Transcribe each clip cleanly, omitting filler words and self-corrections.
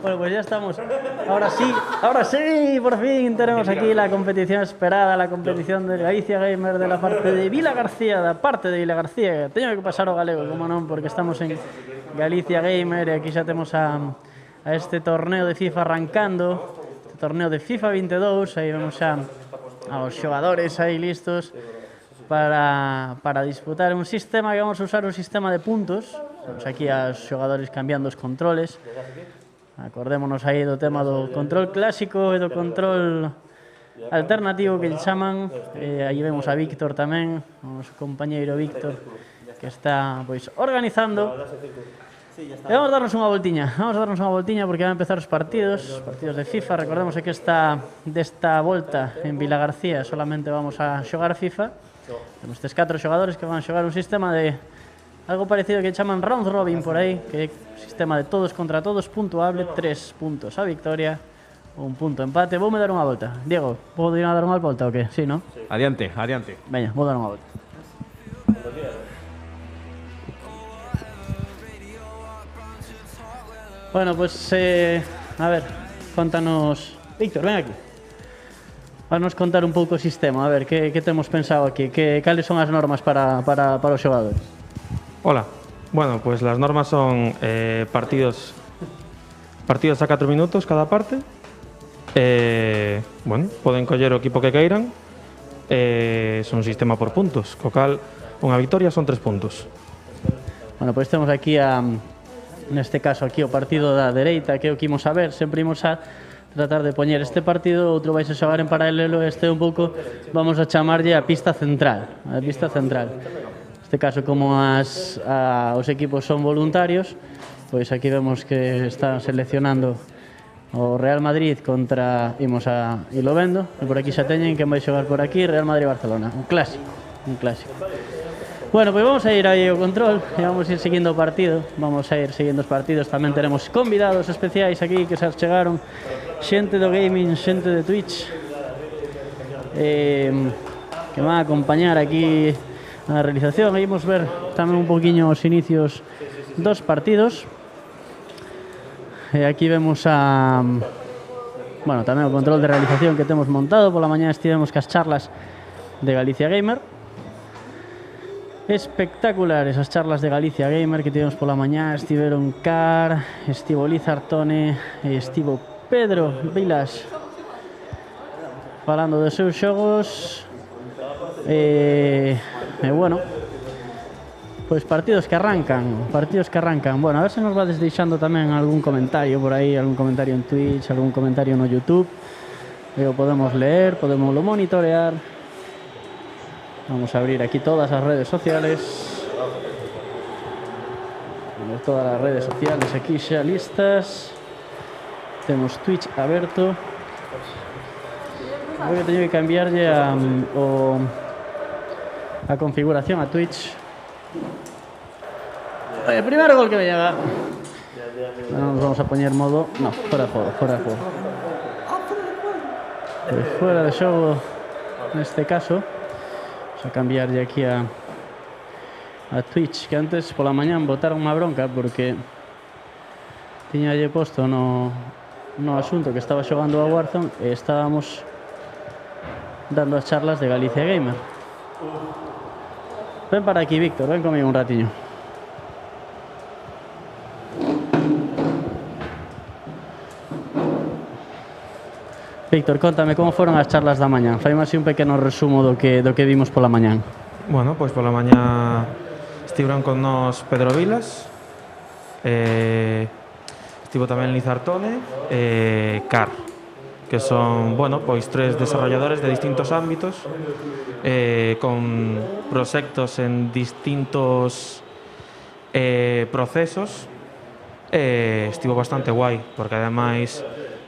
Bueno, pues ya estamos. Ahora sí, por fin tenemos aquí la competición esperada, la competición de Galicia Gamer de la parte de Vila García, da parte de Vila García. Teño que pasar o galego, como non, porque estamos en Galicia Gamer e aquí xa temos a este torneo de FIFA arrancando, este torneo de FIFA 22, aí vemos xa aos xogadores aí listos para disputar un sistema que vamos a usar un sistema de puntos. Temos aquí aos xogadores cambiando os controles. Acordémonos aí do tema do control clásico e do control alternativo que lle chaman. Aí vemos a Víctor tamén, o noso compañeiro Víctor, que está pois organizando. E vamos a darnos unha voltiña porque van a empezar os partidos de FIFA. Recordemos que desta volta en Vila García solamente vamos a xogar FIFA. Temos estes 4 xogadores que van a xogar un sistema de algo parecido que chaman round robin por aí, que é un sistema de todos contra todos, puntuable, 3 puntos a victoria, 1 punto empate. Voume dar unha volta. Diego, podo ir a dar unha volta ou que? Sí, non? Adiante. Veña, vou dar unha volta. Bueno, pues, a ver, contanos... Víctor, ven aquí. Vanos contar un pouco o sistema, a ver, que temos pensado aquí, cales son as normas para os xogadores. Hola, bueno, pues las normas son partidos a 4 minutos cada parte. Bueno, poden coller o equipo que queiran. Son un sistema por puntos, co cal unha victoria son 3 puntos. Bueno, pois temos aquí neste caso aquí o partido da dereita, que é o que imos a ver, sempre imos a tratar de poñer este partido, outro vais a xogar en paralelo, este un pouco vamos a chamarlle a pista central, Neste caso, como os equipos son voluntarios, pois aquí vemos que está seleccionando o Real Madrid contra, imos a ilo vendo, e por aquí xa teñen quen vai xogar por aquí, Real Madrid-Barcelona, un clásico. Bueno, pois vamos a ir aí ao control e vamos a ir seguindo o partido, tamén tenemos convidados especiais aquí que se chegaron, xente do gaming, xente de Twitch, que van a acompañar aquí a realización. Aí imos ver tamén un poquinho os inicios dos partidos. E aquí vemos bueno, tamén o control de realización que temos montado. Pola mañá estivemos cas charlas de Galicia Gamer. Espectaculares as charlas de Galicia Gamer que tivemos pola mañá. Estiveron Car, estivo Lizartone e estivo Pedro Vilas falando dos seus xogos. Bueno, pois partidos que arrancan. Bueno, a ver se nos vades deixando tamén algún comentario por aí, algún comentario en Twitch, algún comentario no YouTube, e o podemos ler, podemos lo monitorear. Vamos a abrir aquí todas as redes sociales. Temos todas as redes sociales aquí xa listas. Temos Twitch aberto. Creo que teño que cambiarlle a configuración a Twitch. El primer gol que me llega. No nos vamos a poner modo. No, fuera de juego. Pues fuera de xogo neste caso. Vamos a cambiarlle aquí a Twitch, que antes pola mañán botaron unha bronca porque tiñalle posto no asunto que estaba xogando a Warzone e estábamos dando as charlas de Galicia Gamer. Ven para aquí, Víctor, ven comigo un ratiño. Víctor, contame como foron as charlas da mañá. Faime así un pequeno resumo do que vimos pola mañán. Bueno, pois pola mañá estiveron con nós Pedro Vilas, estivo tamén Lizartone e Car, que son, bueno, pois 3 desarrolladores de distintos ámbitos, con proxectos en distintos procesos. Estivo bastante guai, porque ademais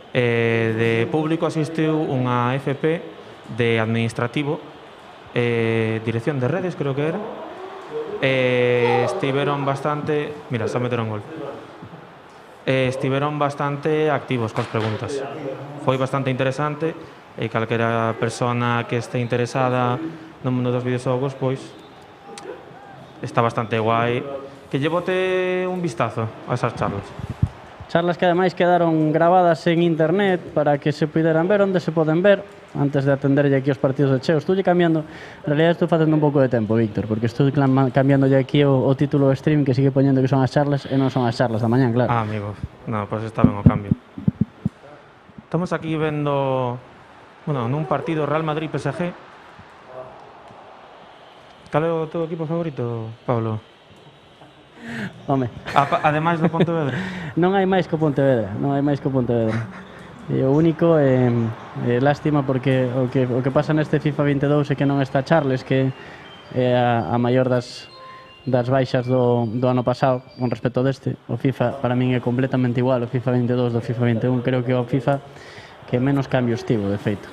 de público asistiu unha FP de administrativo, dirección de redes, creo que era. Estiveron bastante... Mira, xa meteron gol. Estiveron bastante activos coas preguntas. Foi bastante interesante e calquera persona que este interesada no mundo dos videoxogos, pois está bastante guai que llevote un vistazo a esas charlas. Charlas que ademais quedaron grabadas en internet para que se puderan ver onde se poden ver antes de atenderlle aquí os partidos de cheo. Estou cambiando, en realidad estou facendo un pouco de tempo, Víctor, porque estou cambiando aquí o título do stream que sigue poñendo que son as charlas e non son as charlas da mañán, claro. Ah, amigo, no, pues está ben o cambio. Estamos aquí vendo, bueno, nun partido Real Madrid-PSG. Cal é o teu equipo favorito, Pablo? Home, Ademais do Pontevedra. non hai máis que o Pontevedra, non hai máis que o Pontevedra. E o único é lástima porque o que pasa neste FIFA 22 é que non está Charles, que é a maior das baixas do ano pasado con respecto deste. O FIFA para min é completamente igual, o FIFA 22 do FIFA 21, creo que é o FIFA que menos cambios tivo, de feito.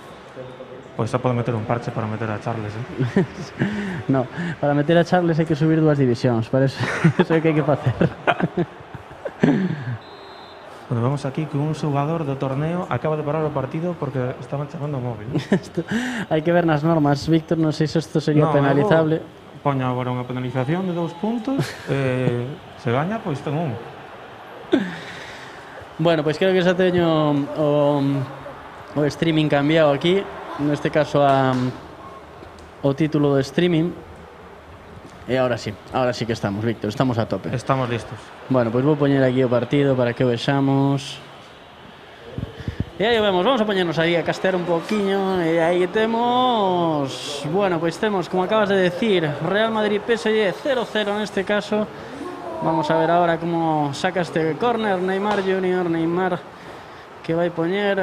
Pois só pode meter un parche para meter a Charles, No, para meter a Charles hai que subir 2 divisións, para eso é que hai que facer. Bueno, vemos aquí que un xogador do torneo acaba de parar o partido porque estaban chamando o móvil. Hai que ver nas normas, Víctor, non sei se isto sería penalizable. Poña agora unha penalización de 2 puntos, se gaña, pois ten un. Bueno, pois creo que xa teño o streaming cambiado aquí, neste caso o título do streaming. E ahora sí que estamos, Víctor, estamos a tope. Estamos listos. Bueno, pois vou poñer aquí o partido para que o vexamos. E aí o vemos, vamos a poñernos aí a castear un poquinho. E aí temos, bueno, pois temos, como acabas de decir, Real Madrid PSG 0-0 neste caso. Vamos a ver ahora como saca este córner Neymar Junior, Neymar que vai poñer,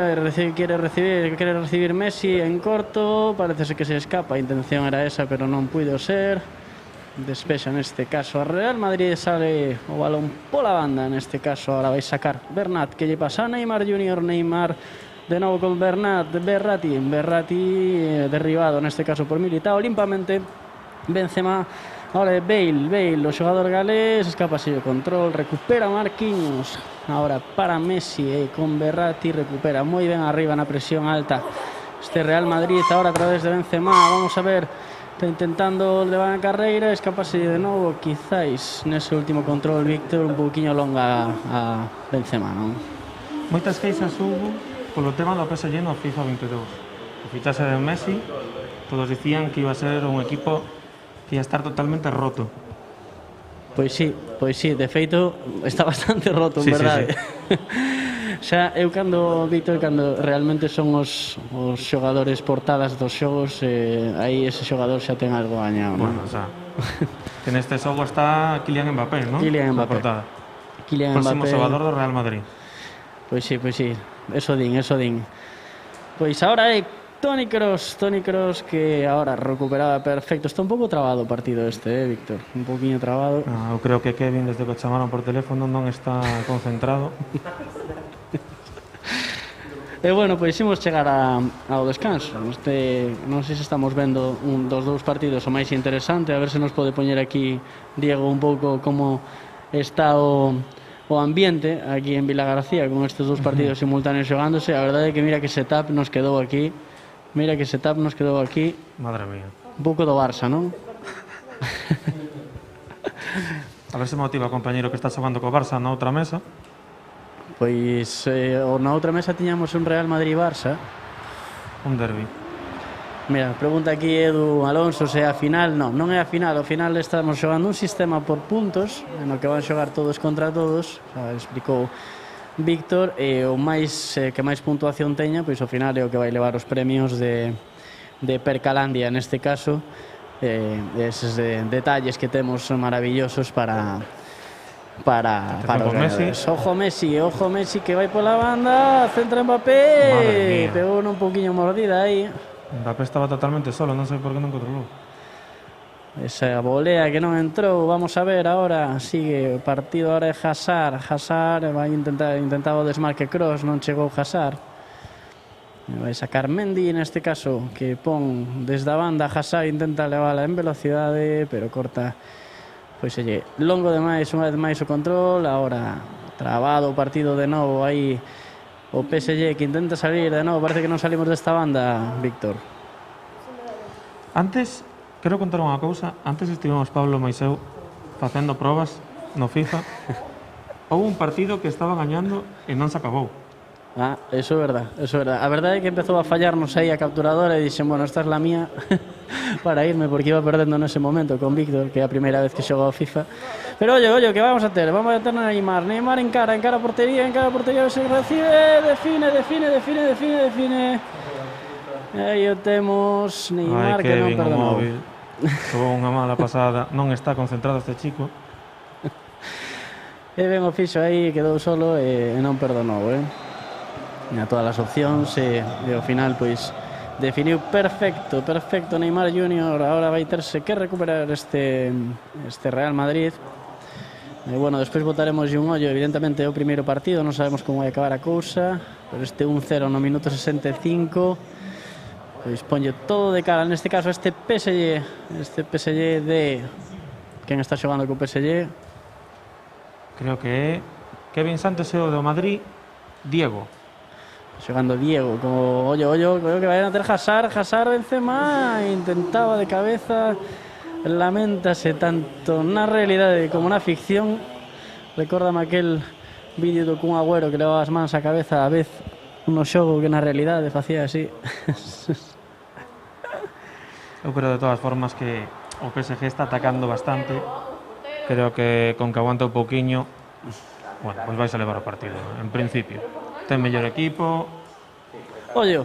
quere recibir Messi en corto, parece que se escapa, a intención era esa, pero non puido ser. Despexa neste caso a Real Madrid, sale o balón pola banda, neste caso ahora vai sacar Bernat, que lle pasa a Neymar Junior, Neymar de novo con Bernat, Berratti derribado neste caso por Militao limpamente, Benzema, ahora Bale, o xogador galés, escapa así o control, recupera Marquinhos, ahora para Messi con Berratti, recupera moi ben arriba na presión alta este Real Madrid, ahora a través de Benzema, vamos a ver. Está intentando levar a carreira, escapase de novo, quizáis nese último control, Víctor, un pouquiño longa a Benzema, non? Moitas queixas hubo polo tema do PSG no FIFA 22. O fichaxe de Messi, todos dicían que iba a ser un equipo que ia estar totalmente roto. Pois sí, de feito está bastante roto, en verdade. Sí. Xa, eu Víctor, cando realmente son os xogadores portadas dos xogos, aí ese xogador xa ten algo gañado, non? Bueno, xa. Que neste xogo está Kylian Mbappé, non? Kylian Mbappé. Próximo xogador do Real Madrid. Pois sí, eso din. Pois agora é Toni Kroos, que agora recuperaba perfecto. Está un pouco trabado o partido este, Víctor? Un pouquiño trabado. Eu creo que Kevin, desde que o chamaron por teléfono, non está concentrado. E bueno, pois imos chegar ao descanso. Non sei se estamos vendo un dos 2 partidos o máis interesante. A ver se nos pode poñer aquí, Diego, un pouco como está o ambiente aquí en Vila García con estes 2 partidos simultáneos xogándose. A verdade é que mira que setup nos quedou aquí. Madre mía. Un pouco do Barça, non? A ver se motiva o compañeiro que está xogando co Barça na outra mesa. Pois na outra mesa tiñamos un Real Madrid-Barça. Un derbi. Mira, pregunta aquí Edu Alonso se é a final. Non é a final. Ao final estamos xogando un sistema por puntos no que van xogar todos contra todos. Explicou Víctor. E o que máis puntuación teña, pois ao final é o que vai levar os premios de Percalandia neste caso. Eses detalles que temos maravillosos para os ganadores. Ojo Messi que vai pola banda, centra Mbappé, pegou un pouquiño mordida aí. Mbappé estaba totalmente solo, non sei por que non controlou. Esa volea que non entrou, vamos a ver agora, sigue o partido agora é Hazard vai intentaba o desmarque Kroos, non chegou Hazard. Vai sacar Mendy neste caso, que pon desde a banda, Hazard intenta levala en velocidade, pero corta. Pois longo demais, unha vez máis o control, agora trabado o partido de novo aí o PSG que intenta salir de novo, parece que non salimos desta banda, Víctor. Antes, quero contar unha cousa, antes estivemos Pablo e eu facendo probas no FIFA, houve un partido que estaba gañando e non se acabou. Ah, eso é verdad, eso é verdad. A verdade é que empezou a fallarnos aí a capturadora e dixen, bueno, esta é la mía para irme, porque iba perdendo nese momento con Víctor, que é a primeira vez que xogo a FIFA. Pero oye, que vamos a ter? Vamos a ter a Neymar encara a portería, se recibe, define. Aí o temos, Neymar que non perdonou. Tuvo unha mala pasada, non está concentrado este chico. E ben o fixo aí, quedou solo e non perdonou, a todas as opcións e ao final pois definiu perfecto Neymar Júnior. Ahora vai terse que recuperar este Real Madrid. E bueno, despois botaremos un ollo, evidentemente é o primeiro partido, non sabemos como vai acabar a cousa, pero este 1-0 no minuto 65 pois ponlle todo de cara, neste caso este PSG de quen está xogando co PSG. Creo que é Kevin Santos e o do Madrid, Diego. Xogando Diego, como ollo, creo que vai a ter Hazard, Benzema, intentaba de cabeza, lamentase tanto na realidade como na ficción. Recórdame aquel vídeo do Kun Agüero que levaba as mans á cabeza a vez no xogo que na realidade facía así. Eu creo de todas formas que o PSG está atacando bastante. Creo que con que aguanta un pouquiño, bueno, pois vais a levar o partido, en principio. Ten mellor equipo. Ollo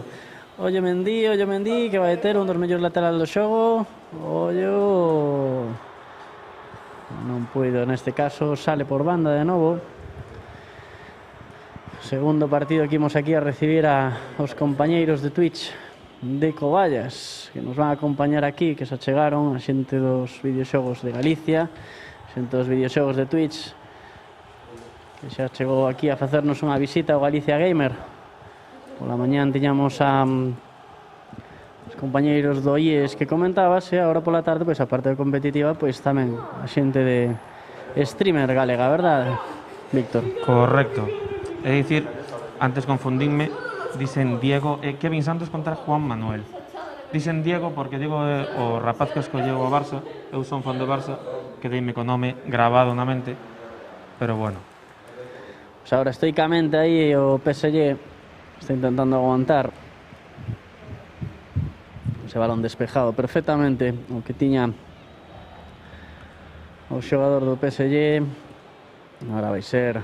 Mendy, que vai ter un dos mellores lateral do xogo. Ollo, non puido neste caso, sale por banda de novo. Segundo partido que imos aquí a recibir a os compañeiros de Twitch de Coballas, que nos van a acompañar aquí, que se achegaron a xente dos videoxogos de Galicia, xente dos videoxogos de Twitch, que xa chegou aquí a facernos unha visita ao Galicia Gamer. Pola mañán tiñamos a os compañeiros do IES que comentabas, e agora pola tarde, pois a parte competitiva, pois tamén a xente de streamer galega, verdade, Víctor? Correcto. É dicir, antes confundínme, dicen Diego e Kevin Santos contra Juan Manuel. Dicen Diego porque Diego é o rapaz que escolleu o Barça. Eu son fan do Barça, quedeime co nome grabado na mente, pero bueno. Pues ahora estoicamente aí o PSG está intentando aguantar ese balón despejado perfectamente o que tiña o xogador do PSG. Ahora vai ser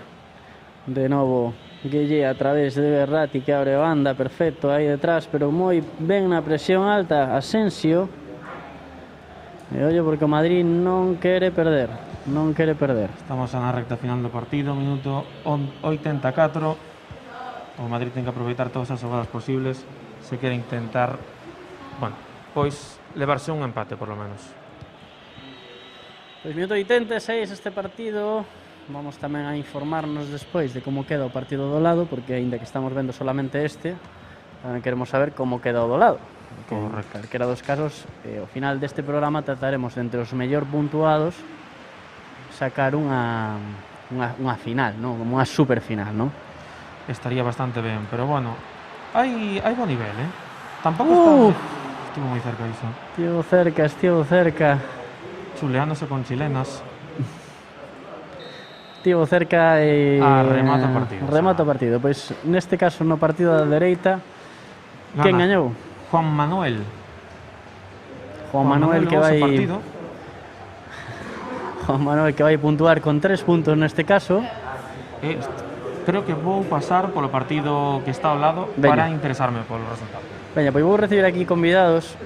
de novo Guille a través de Berratti, que abre banda, perfecto aí detrás, pero moi ben na presión alta Asensio. E ollo porque o Madrid non quere perder. Estamos na recta final do partido, minuto 84. O Madrid ten que aproveitar todas as xogadas posibles se quere intentar, bueno, pois levarse un empate por lo menos. Pois minuto 86 este partido. Vamos tamén a informarnos despois de como queda o partido do lado, porque aínda que estamos vendo solamente este, tamén queremos saber como queda o do lado. En calquera dos casos, ao final deste programa trataremos entre os mellor puntuados sacar unha final, non? Como unha super final, non? Estaría bastante ben, pero bueno, hai bo nivel, Tampouco está... Estivo moi cerca iso. Estivo cerca. Chuleándose con chilenas. Estivo cerca e... remata o partido. Pois neste caso no partido da dereita, quen gañou? Juan Manuel que vai... Juan Manuel que vai puntuar con 3 puntos neste caso. Creo que vou pasar polo partido que está ao lado. Veña. Para interesarme polo resultado. Veña, pois vou recibir aquí convidados.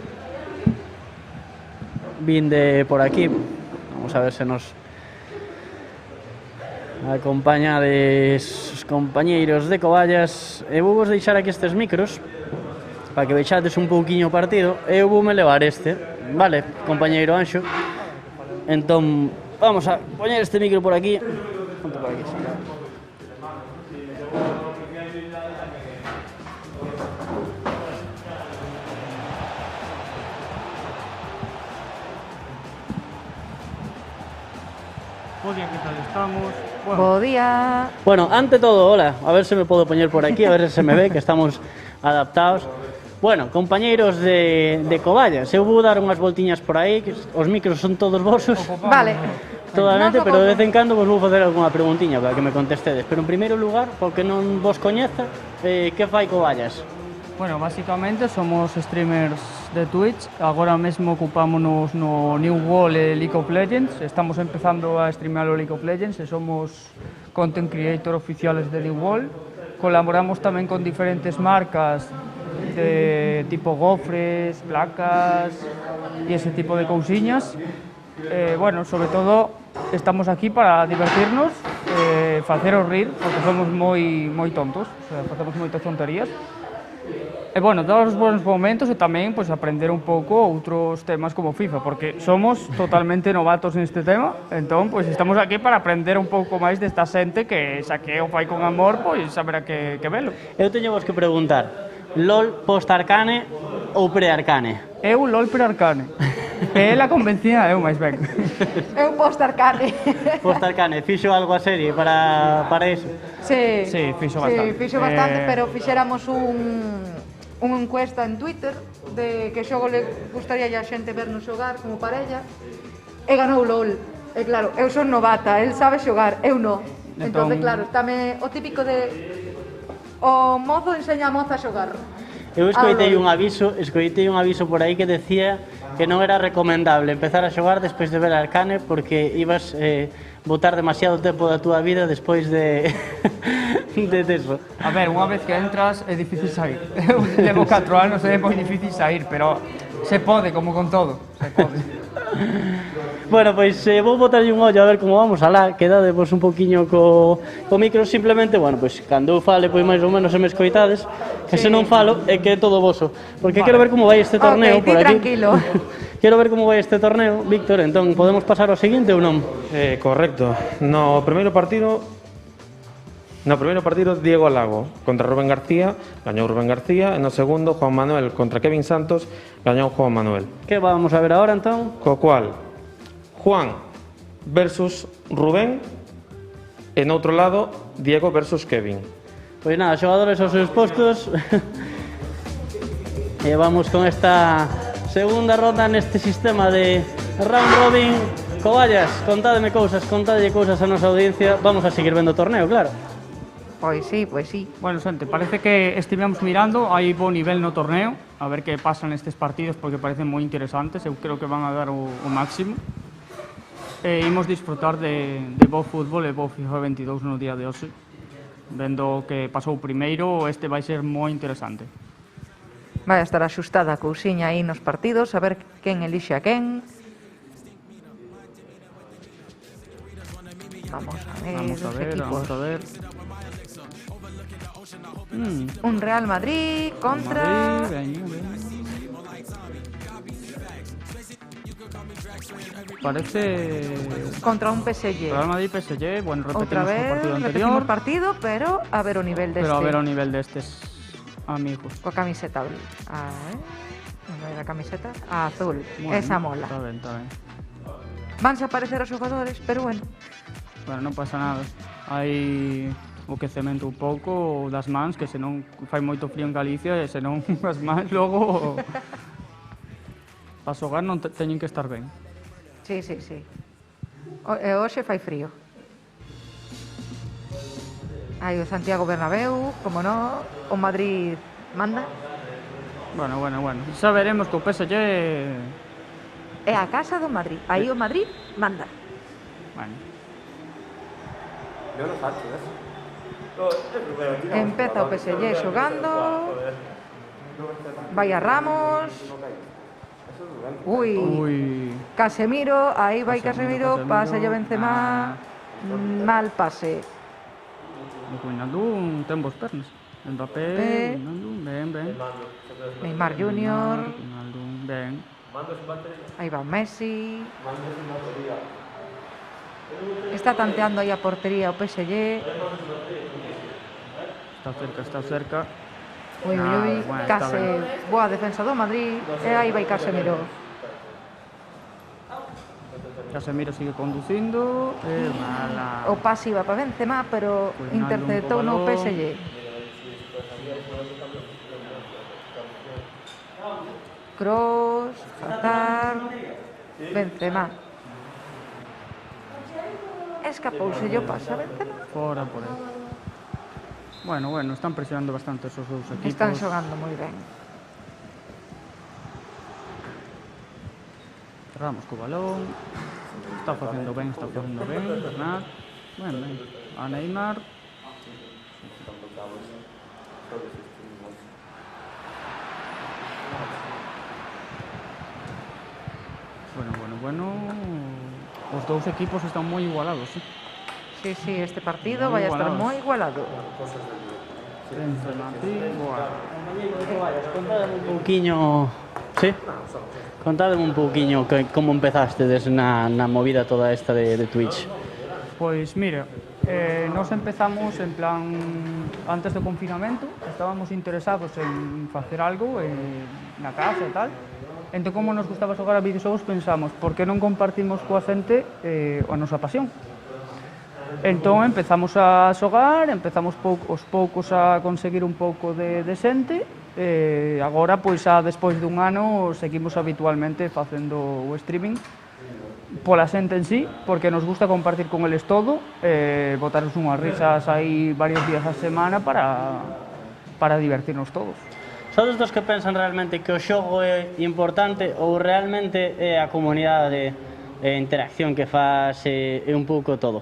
Vinde por aquí. Vamos a ver se nos acompañades os compañeiros de Coballas. E vou vos deixar aquí estes micros para que vexades un pouquiño o partido. Eu voume levar este, vale, compañeiro Anxo. Entón, vamos a poñer este micro por aquí. Ponte por aquí. Bo día, que tal estamos? Bo día. Bueno, ante todo, hola, a ver se me podo poñer por aquí, a ver se se me ve, que estamos adaptados. Bueno, compañeiros de Coballas, eu vou dar unhas voltiñas por aí, que os micros son todos vosos. Vale. Totalmente, Non só pero de vez como- en cando vos vou facer algunha preguntiña para que me contestedes. Pero en primeiro lugar, para que non vos coñeza, que fai Coballas? Bueno, básicamente somos streamers de Twitch. Agora mesmo ocupámonos no New World e League of Legends. Estamos empezando a streamear o League of Legends e somos content creator oficiales de New World. Colaboramos tamén con diferentes marcas de tipo gofres, placas e ese tipo de cousiñas. Bueno, sobre todo estamos aquí para divertirnos, faceros rir, porque somos moi tontos, o sea, facemos moitas tonterías. E bueno, todos os bons momentos e tamén pois, aprender un pouco outros temas como FIFA, porque somos totalmente novatos neste tema, entón pois, estamos aquí para aprender un pouco máis desta xente que xa que o fai con amor, pois saberá que velo. Eu teño vos que preguntar, LOL post-Arcane ou pre-Arcane? Eu LOL pre-Arcane, e ela convencida eu máis ben. Eu post-Arcane. Post-Arcane, fixo algo a serie para iso? Sí, Sí, fixo bastante. Sí, fixo bastante, pero fixéramos unha encuesta en Twitter de que xogo le gustaría a xente vernos xogar como parella e ganou LOL. E claro, eu son novata, el sabe xogar, eu non. Entón, claro, tamén o típico de o mozo enseña a moza a xogar. Eu escoitei LOL. un aviso por aí que decía que non era recomendable empezar a xogar despois de ver Arcane porque ibas botar demasiado tempo da túa vida despois de de eso. A ver, unha vez que entras é difícil sair. Eu levo 4 anos e é moi difícil sair, pero se pode, como con todo, se pode. Bueno, pois vou botarlle un ollo a ver como vamos alá, quedadevos un poquinho co micro, simplemente, bueno, pois cando eu fale, pois máis ou menos se me escoitades, que se non falo é que é todo voso, porque quero ver como vai este torneo Ok, por ti aquí. tranquilo. Quero ver como vai este torneo, Víctor, entón podemos pasar ao seguinte ou non? Correcto. No primeiro partido Diego Lago contra Rubén García, gañou Rubén García, e no segundo Juan Manuel contra Kevin Santos, gañou Juan Manuel. Que vamos a ver agora entón? Co cual Juan versus Rubén e noutro lado Diego versus Kevin. Pois nada, xogadores aos seus postos. E vamos con esta segunda ronda neste sistema de round robin. Coballas, contádelle cousas a nosa audiencia. Vamos a seguir vendo o torneo, claro. Pois sí, pois sí. Bueno, xente, parece que estivemos mirando, hai bo nivel no torneo, a ver que pasan estes partidos porque parecen moi interesantes, eu creo que van a dar o máximo. E imos disfrutar de bo fútbol e bo FIFA 22 no día de hoxe. Vendo que pasou primeiro, este vai ser moi interesante. Vai a estar axustada a cousiña aí nos partidos, a ver quen elixe a quen. Vamos a ver, Vamos a ver. Un Real Madrid contra... Parece... Contra un PSG. Real Madrid PSG, bueno, Outra repetimos o vez, partido repetimos anterior, partido, pero a ver o nivel deste. pero a ver o nivel destes amigos. Coa camiseta non é a camiseta, a azul, Bueno, esa mola. Está ben, está ben. Vanse a aparecer os xogadores, pero bueno. Bueno, non pasa nada. Hai o que cemento un pouco das mans, que se non fai moito frío en Galicia e se non as mans logo para xogar non teñen que estar ben. Sí, sí, sí. E hoxe fai frío. Hai o Santiago Bernabéu, como no, o Madrid manda. Bueno. Xa veremos que o PSG... É a casa do Madrid. Aí o Madrid manda. Bueno, Empeza o PSG xogando. Vai a Ramos. Ui. Casemiro, aí vai Casemiro, pasa a Benzema. Mal pase. o Wijnaldum ten vos pernas. Mbappé, Wijnaldum, ben. Neymar Junior. Wijnaldum, ben. Aí va Messi. Está tanteando aí a portería o PSG. Está cerca. Ui, Bueno, está case ben. boa defensa do Madrid. E aí vai Casemiro. Casemiro sigue conducindo. Mala. O pase iba para Benzema, pero Wijnaldum interceptou no co balón. PSG. Kroos, Hazard, Benzema. escapouse yo pasa, Benzema. Fora por aí. Bueno, están presionando bastante esos dous equipos. Están xogando moi ben. Cerramos co balón. Está facendo ben, Bernat. Ben. A Neymar. Bueno. Os dous equipos están moi igualados, sí. Sí, este partido vai a estar moi igualado. Contádeme un pouquiño... Sí? Contádeme un pouquiño como empezastedes na movida toda esta de Twitch. Pois mira, nos empezamos en plan antes do confinamento, estábamos interesados en facer algo na casa e tal. Entón, como nos gustaba xogar a videoxogos, pensamos, por que non compartimos coa xente a nosa pasión? Entón, empezamos a xogar, empezamos aos poucos a conseguir un pouco de xente, e agora, pois, despois dun ano, seguimos habitualmente facendo o streaming pola xente en sí, porque nos gusta compartir con eles todo, botarnos unhas risas aí varios días a semana para divertirnos todos. Sodes dos que pensan realmente que o xogo é importante ou realmente é a comunidade de interacción que faz é un pouco todo?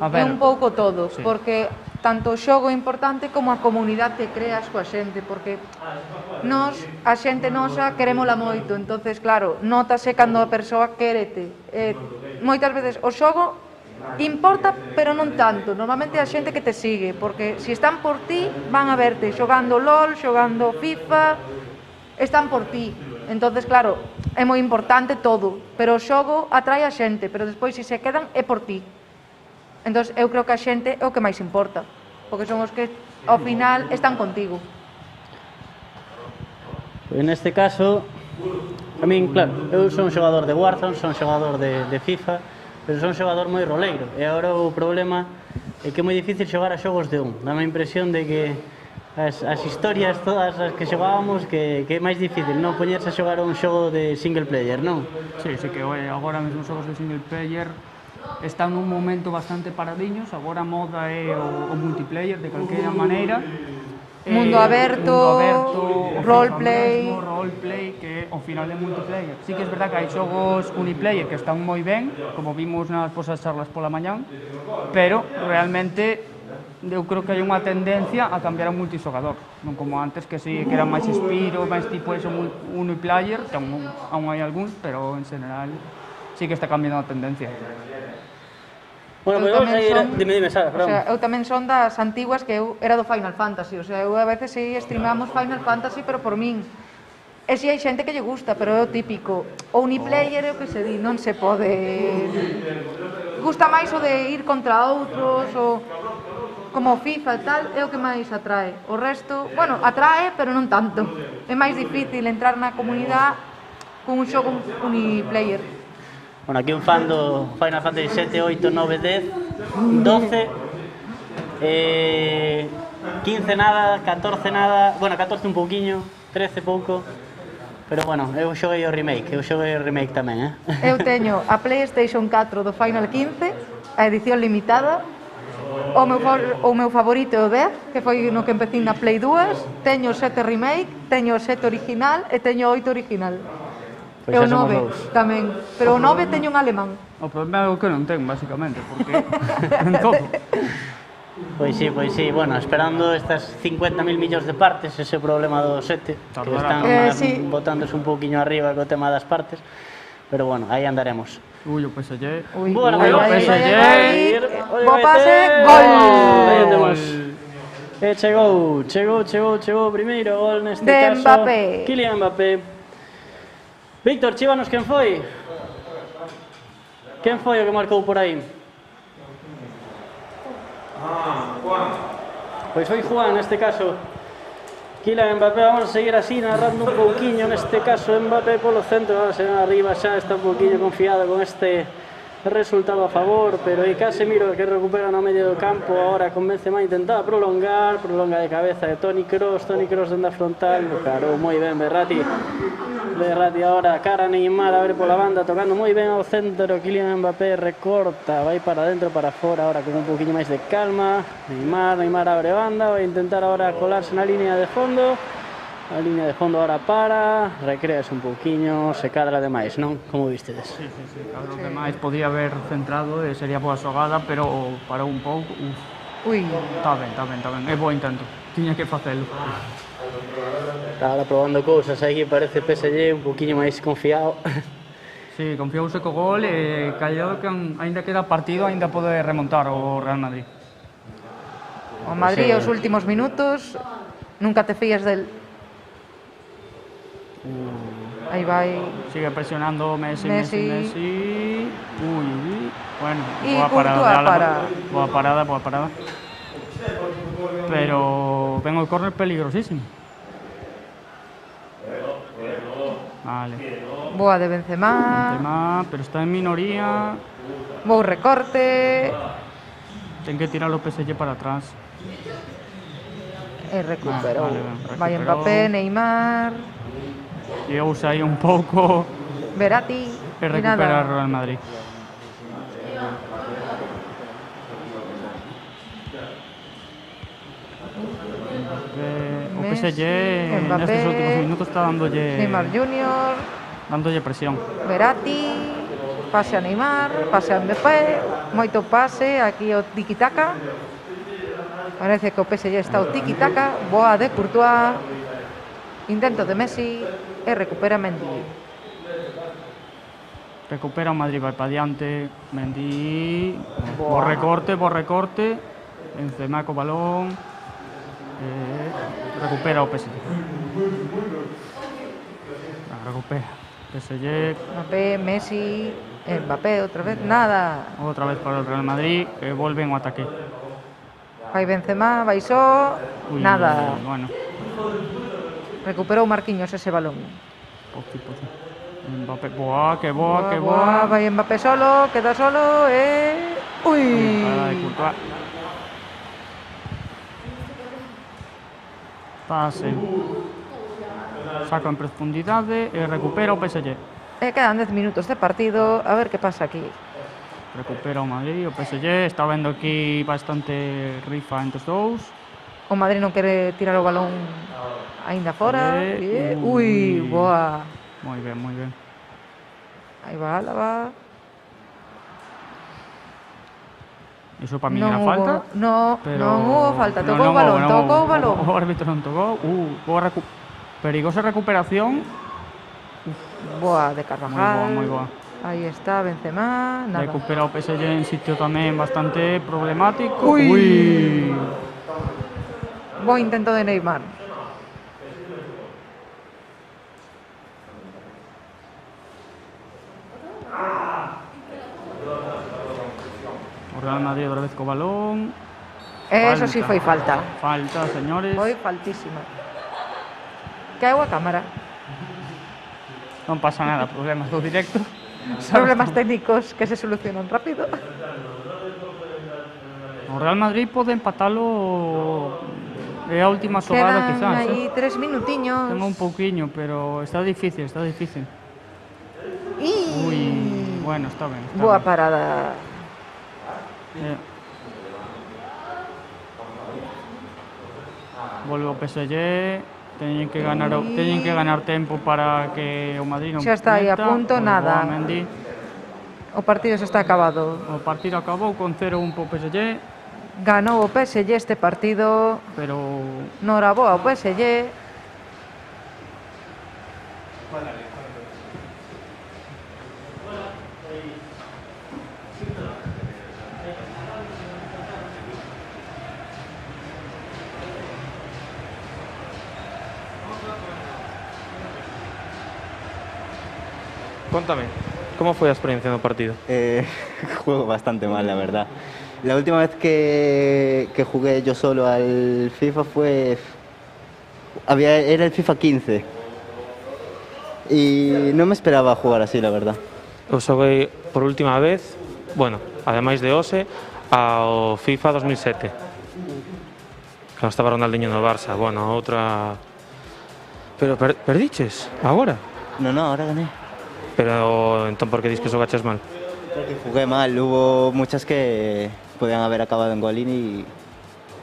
É un pouco todo, porque tanto o xogo é importante como a comunidade que creas coa xente, porque a xente nosa querémola moito, entonces claro, notase cando a persoa quérete. Moitas veces o xogo importa, pero non tanto. Normalmente a xente que te sigue, porque se están por ti, van a verte xogando LOL, xogando FIFA, están por ti. Entonces, claro, é moi importante todo, pero o xogo atrae a xente, pero despois se se quedan é por ti. Entón, eu creo que a xente é o que máis importa, porque son os que ao final están contigo. En este caso, a min, claro, eu son xogador de Warzone, son xogador de FIFA, pero son xogador moi roleiro, e agora o problema é que é moi difícil xogar a xogos de un. Dá-me a impresión de que as historias todas as que xogábamos que é máis difícil non poñerse a xogar un xogo de single player, non? Sí, que agora mesmo os xogos de single player están nun momento bastante paradiños, agora a moda é o multiplayer de calquera maneira. Mundo aberto, roleplay, que ao final é multiplayer. Sí que é verdad que hai xogos uniplayer que están moi ben, como vimos nas posas charlas pola mañán, pero realmente eu creo que hai unha tendencia a cambiar a multixogador, non como antes que sí que era máis Spiro, máis tipo eso uniplayer, que aún hai algúns, pero en general sí que está cambiando a tendencia. Bueno, pois vamos a ir... Dime, Sara, perdón. O sea, eu tamén son das antiguas que eu era do Final Fantasy, o sea, eu a veces sí streamamos Final Fantasy, pero por min. E si hai xente que lle gusta, pero é o típico. O uniplayer é o que se di, non se pode... Gusta máis o de ir contra outros, ou... como o FIFA e tal, é o que máis atrae. O resto, bueno, atrae, pero non tanto. É máis difícil entrar na comunidade con un xogo uniplayer. Bueno, aquí un fan do Final Fantasy 7, 8, 9, 10, 12, 15 nada, 14 nada, bueno, 14 un pouquiño, 13 pouco, pero bueno, eu xoguei o remake tamén, Eu teño a PlayStation 4 do Final 15, a edición limitada, o meu favorito é o 10, que foi no que empecé na Play 2, teño o 7 remake, teño o 7 original e teño o 8 original. E o 9 tamén, pero o 9 teño un alemán. O problema é o que non ten, basicamente, porque ten todo. Pois sí, bueno, esperando estas 50.000 millóns de partes, ese problema do 7, que están botándose un pouquiño arriba co tema das partes, pero bueno, aí andaremos. Ui, o PSG. Bueno, o PSG. Bo pase, gol! Aí o temos. Chegou o primeiro gol neste caso. Mbappé. Kylian Mbappé. Víctor, chívanos quen foi? Quen foi o que marcou por aí? Juan. Pois foi Juan, neste caso. Kylian Mbappé, vamos a seguir así, narrando un pouquiño, neste caso Mbappé polo centro, se arriba xa está un pouquiño confiado con este resultado a favor, pero aí Casemiro que recupera no medio do campo, ahora con Benzema intentaba prolonga de cabeza de Toni Kroos dende a frontal, claro, moi ben Verratti ahora, cara a Neymar, abre pola banda, tocando moi ben ao centro, Kylian Mbappé recorta, vai para dentro, para fora, ahora con un poquinho máis de calma, Neymar abre banda, vai intentar ahora colarse na línea de fondo, a línea de fondo ahora recreas un pouquiño, se cadra demais, non? Como vistedes? Sí, cadra demais, podía haber centrado e sería boa xogada, pero parou un pouco, Ui, está ben, é bo intento, tiña que facelo. Está ahora probando cousas, aquí parece PSG un poquinho máis confiado. Sí, confiouse co gol e callou que aínda queda partido, aínda pode remontar o Real Madrid. o Madrid os últimos minutos, nunca te fías del... Aí vai... Sigue presionando Messi. Ui, bueno, Y boa parada Courtois de Álava. para. Boa parada. Pero ven o córner peligrosísimo. Vale. Boa de Benzema. Pero está en minoría. Bo recorte. Ten que tirar o PSG para atrás. E recuperou. Vale, Vai recuperou. Mbappé, Neymar, E usa aí un pouco Verratti. e E recupera nada. o Real Madrid. O Messi, PSG Mbappé, nestes últimos minutos está Neymar Junior, dándolle presión. Verratti, pase a Neymar, pase a Mbappé, moito pase, aquí o tiki-taka. Parece que o PSG está o tiki-taka, boa de Courtois, intento de Messi e recupera Mendy. Recupera o Madrid, vai para diante. Mendy, bo recorte. Benzema co balón. Recupera o PSG. Recupera. PSG, Mbappé, Messi, Mbappé outra vez, nada. outra vez para o Real Madrid, que volven ao ataque. Vai Benzema, vai só, Ui, nada. Bueno, Recuperou Marquinhos ese balón. poquito. Mbappé, que boa. Vai Mbappé solo, queda solo e... Ui! Parada de Courtois. Pase. Saca en profundidade e recupera o PSG. E quedan 10 minutos de partido, a ver que pasa aquí. Recupera o Madrid, o PSG. Está vendo aquí bastante rifa entre os dous. O Madrid non quere tirar o balón aínda fora. Ui, boa. Moi ben. Aí va Álava. Iso para min era falta. Non hubo falta, No, tocou o balón, O árbitro non tocou. Perigosa recuperación. Boa de Carvajal. Moi boa. Aí está Benzema, nada. Recupera o PSG en sitio tamén bastante problemático. Ui. Bo intento de Neymar. O Real Madrid outra vez co balón. Eso sí foi falta. Falta, señores. Foi faltísima. Caeu a cámara. Non pasa nada, problemas do directo. Problemas técnicos que se solucionan rápido. O Real Madrid pode empatalo. É a última xogada, Quedan quizás. aí 3 minutiños. Tengo un pouquiño, pero está difícil. Ui, bueno, está ben. Boa parada. Volve o PSG. Teñen que ganar tempo para que o Madrid non Xa está aí a meta. punto, Moi nada. boa, Mendy. O partido se está acabado. O partido acabou con 0-1 po PSG, Ganou o PSG este partido. pero Noraboa ao PSG. Contame, como foi a experiencia no partido? Juego bastante mal, la verdad. La última vez que jugué yo solo al FIFA era el FIFA 15. Y no me esperaba jugar así, la verdad. Eu xoguei por última vez bueno, ademais de hoxe, ao FIFA 2007. Que non estaba Ronaldinho no Barça, bueno, outra... Pero perdiches, agora? No, ahora gané. Pero entón por que dis que xogaches mal? Porque jugué mal, hubo muchas que podían haber acabado en golín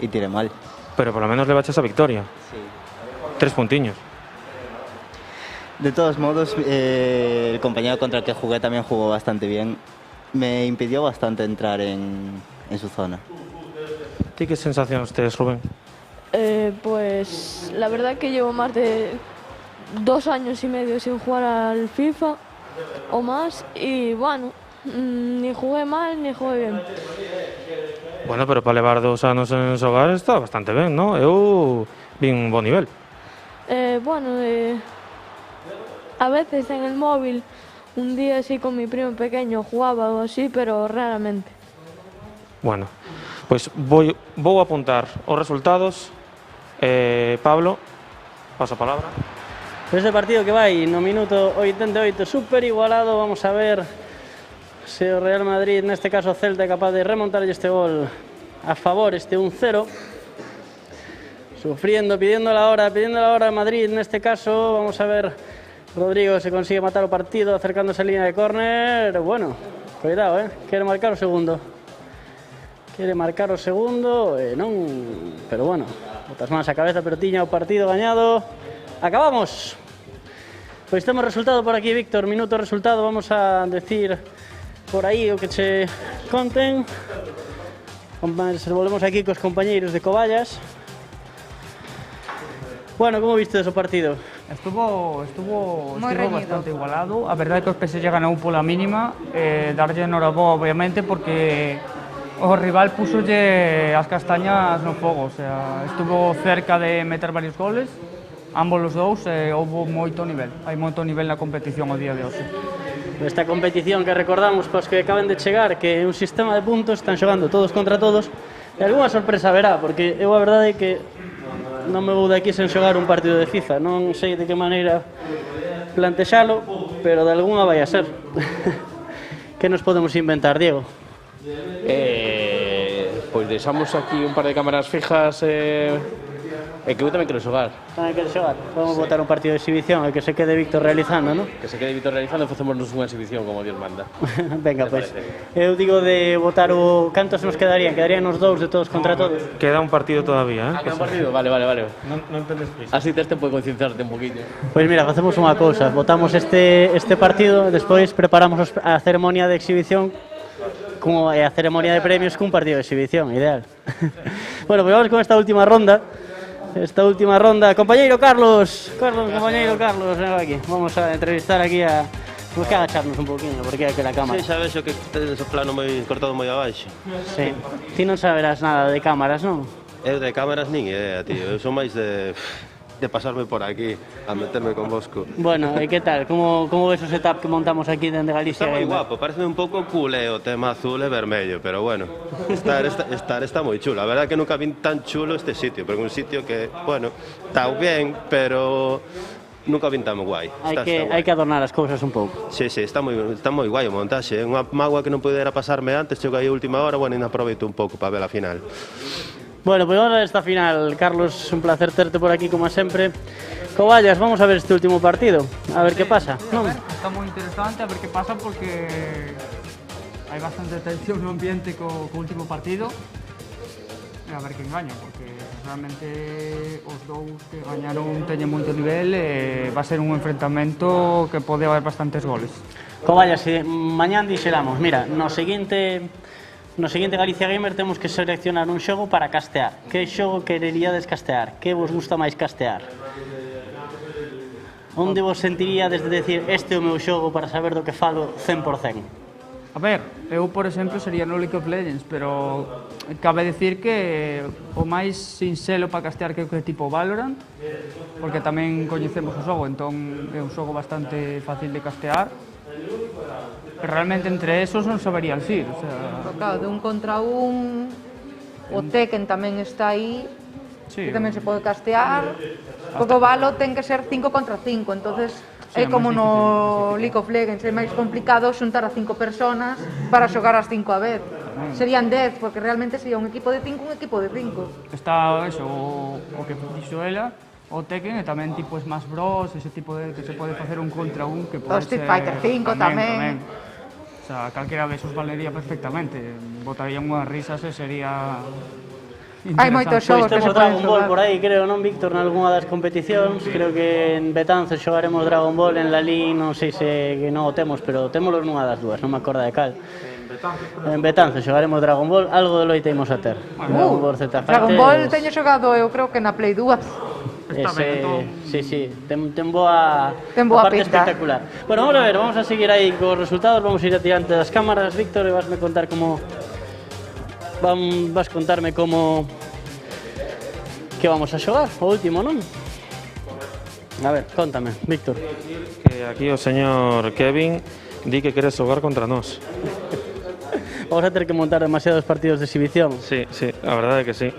y tiré mal. Pero por lo menos levaches a victoria. Sí. 3 puntiños. De todos modos, el compañero contra el que jugué también jugó bastante bien. Me impidió bastante entrar en su zona. Ti que sensacións tes, Rubén? Pues la verdad que llevo más de 2 años y medio sin jugar al FIFA o más y bueno, ni jugué mal ni jugué bien. Bueno, pero para levar 2 anos en xogar está bastante ben, non? Eu vin un bon nivel. Bueno, a veces en el móvil, un día así con mi primo pequeño jugaba o así, pero raramente. Bueno, pois vou apuntar os resultados. Pablo, paso a palabra. Este partido que vai no minuto 88 super igualado, vamos a ver se o Real Madrid, neste caso Celta, é capaz de remontar este gol a favor, este 1-0. Sufriendo, pidiendo la hora a Madrid, neste caso, vamos a ver, Rodrigo se consigue matar o partido acercándose a línea de córner. Bueno, cuidado, quere marcar o segundo. Non, pero bueno, botas máis a cabeza, pero tiña o partido gañado. Acabamos. Pois temos resultado por aquí, Víctor, minuto resultado, vamos a decir por aí o que che conten. Volvemos aquí cos compañeiros de Coballas. Bueno, como viste o partido? Estuvo reñido. bastante igualado. A verdade é que os PSG ganou pola mínima. Darlle enhoraboa, obviamente, porque o rival pusolle as castañas no fogo. O sea, estuvo cerca de meter varios goles, ambos os dous, houve moito nivel. Hai moito nivel na competición o día de hoxe. Esta competición que recordamos para os que acaben de chegar, que é un sistema de puntos, están xogando todos contra todos, e algunha sorpresa verá, porque eu a verdade é que non me vou daqui sen xogar un partido de FIFA, non sei de que maneira plantexalo, pero de algunha vai a ser. Que nos podemos inventar, Diego? Pois deixamos aquí un par de cámaras fijas e que eu tamén quero xogar. Tamén queres xogar? Vamos botar un partido de exhibición, e que se quede Víctor realizando, non? Que se quede Víctor realizando e facémonos unha exhibición como Dios manda. Venga, pois. Eu digo de botar o... Cantos nos quedarían? Quedarían os dous de todos contra todos? Queda un partido todavía, Queda un partido? Vale. Non tendes prisa. Así tes tempo de concienciarte un poquinho. Pois mira, facemos unha cousa, botamos este partido, despois preparamos a ceremonia de exhibición como a ceremonia de premios cun partido de exhibición, ideal. Bueno, pois vamos con esta última ronda. Compañeiro Carlos, compañeiro Carlos, ven aquí. Vamos a entrevistar aquí a... Vamos que agacharnos un poquinho, porque hai que la cámara. Sí, sabes que tedes o plano moi cortado moi abaixo. Sí. Ti non saberás nada de cámaras, non? Eu de cámaras nin idea, tío. Eu son máis de pasarme por aquí, a meterme con vosco. Bueno, e que tal? Como ves o setup que montamos aquí dende Galicia? Está moi guapo, parece un pouco culé o tema azul e vermello, pero bueno, estar está moi chulo. A verdade que nunca vin tan chulo este sitio, porque é un sitio que, bueno, está ben, pero nunca vin tan guai. Hai que adornar as cousas un pouco. Sí, está moi guai o montaxe. É unha mágoa que non pudera pasarme antes, chego aí a última hora, bueno, ainda aproveito un pouco para ver a final. Bueno, pues vamos a ver esta final. Carlos, un placer terte por aquí como sempre. Coballas, vamos a ver este último partido, a ver qué pasa. A ver, está moi interesante, a ver que pasa porque hai bastante tensión no ambiente co último partido. E a ver quen gaña, porque realmente os dous que gañaron teñen moito nivel e va a ser un enfrentamento que pode haber bastantes goles. Coballas, mañán dixeramos, mira, no seguinte Galicia Gamer temos que seleccionar un xogo para castear. Que xogo quereríades castear? Que vos gusta máis castear? Onde vos sentiríades de decir este é o meu xogo para saber do que falo 100%? A ver, eu, por exemplo, sería no League of Legends, pero cabe decir que o máis sinxelo para castear que é tipo Valorant, porque tamén coñecemos o xogo, entón é un xogo bastante fácil de castear. Pero realmente entre esos non sabería elegir, o sea... Claro, de un contra un, o Tekken tamén está aí, sí, que tamén se pode castear, porque o Valo ten que ser 5 contra 5, entonces É como no League of Legends, é máis complicado xuntar a 5 personas para xogar as 5 a vez. Serían 10, porque realmente sería un equipo de 5, un equipo de 5. Está eso, o que fixo ela, o Tekken, e tamén tipo Smash Bros, ese tipo de que se pode facer un contra un, que pode Street ser... Fighter 5 tamén. O sea, calquera de esos valería perfectamente. Botarían unhas risas e sería... Hai moitos xogos que se Temos poden Dragon Ball xogar. por aí, creo, non, Víctor, nalgúna das competicións. Creo que en Betanzos xogaremos Dragon Ball, en Lalín non sei se que non o temos, pero témolo nunha das dúas, non me acorda de cal. En Betanzos xogaremos Dragon Ball, algo de loite imos a ter. Dragon Ball Z Fighters. Dragon Ball teño xogado eu creo que na Play 2. Sí, ten boa parte pinta. espectacular. Bueno, vamos a seguir aí cos resultados, vamos a ir adiante das cámaras, Víctor, e vasme contar como... Vas contarme como... que vamos a xogar, o último, non? A ver, contame, Víctor. Que aquí o señor Kevin di que quere xogar contra nós. Vamos a ter que montar demasiados partidos de exhibición. Sí, a verdade é que sí.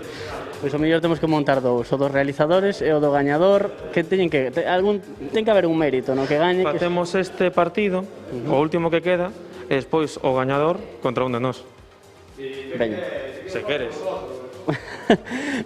Pois o mellor temos que montar dous, o dos realizadores e o do gañador, que ten que haber un mérito, no que gañe. Facemos este partido, o último que queda, e despois o gañador contra un de nós. Veña. Se queres.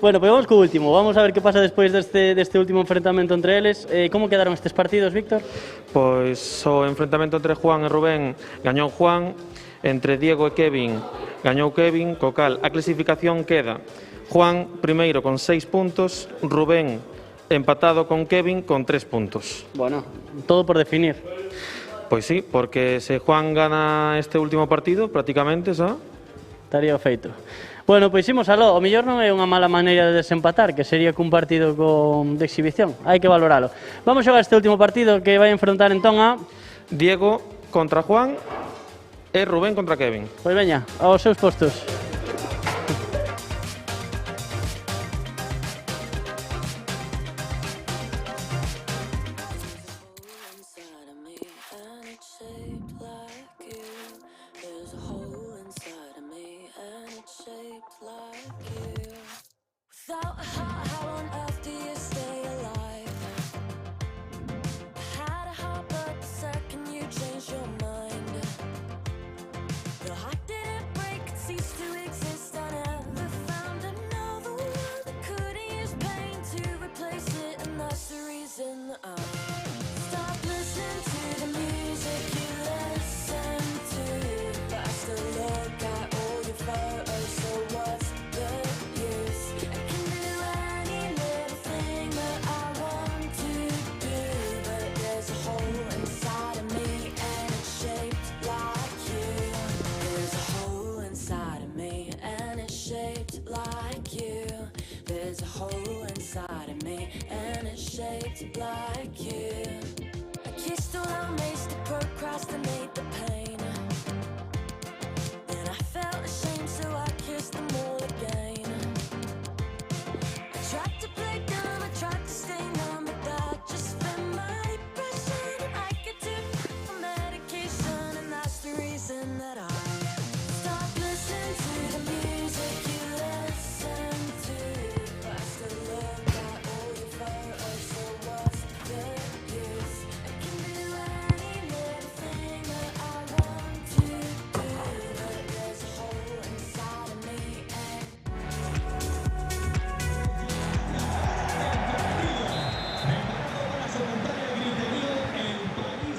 Bueno, pois vamos co último. Vamos a ver que pasa despois deste último enfrentamento entre eles. Como quedaron estes partidos, Víctor? Pois o enfrentamento entre Juan e Rubén gañou Juan, entre Diego e Kevin gañou Kevin, co cal a clasificación queda Juan primeiro con 6 puntos, Rubén empatado con Kevin con 3 puntos. Bueno, todo por definir. Pois sí, porque se Juan gana este último partido, prácticamente, xa estaría feito. Bueno, pois imos aló, o mellor non é unha mala maneira de desempatar, que sería cun partido de exhibición, hai que valoralo. Vamos xogar este último partido que vai enfrontar entón a... Diego contra Juan e Rubén contra Kevin. Pois veña, aos seus postos.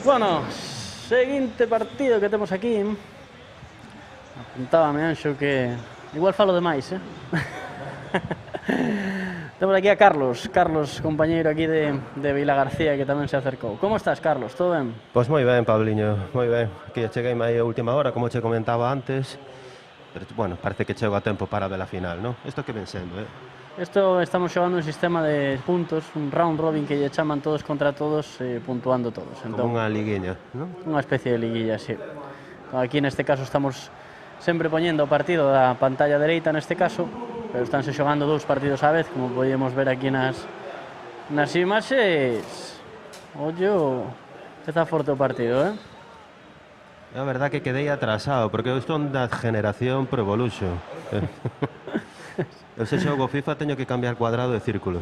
Bueno, seguinte partido que temos aquí. Apuntábame, Anxo, que igual falo demais, Temos aquí a Carlos, compañeiro aquí de Vilagarcía, que tamén se acercou. Como estás, Carlos? Todo ben? Pois moi ben, Pabliño, moi ben. Aquí cheguei aí a última hora, como che comentaba antes. Pero, bueno, parece que chego a tempo para ver a final, non? Isto que ven sendo, Estamos xogando un sistema de puntos, un round robin que lle chaman todos contra todos, puntuando todos. Como unha liguiña, non? Unha especie de liguilla, sí. Aquí neste caso estamos sempre poñendo o partido da pantalla dereita neste caso, pero estánse xogando dous partidos á vez, como podíamos ver aquí nas imaxes. Ollo, está forte o partido, É a verdad que quedei atrasado, porque eu estou da generación Pro Evolution. Eu se xogo FIFA teño que cambiar cuadrado e círculo.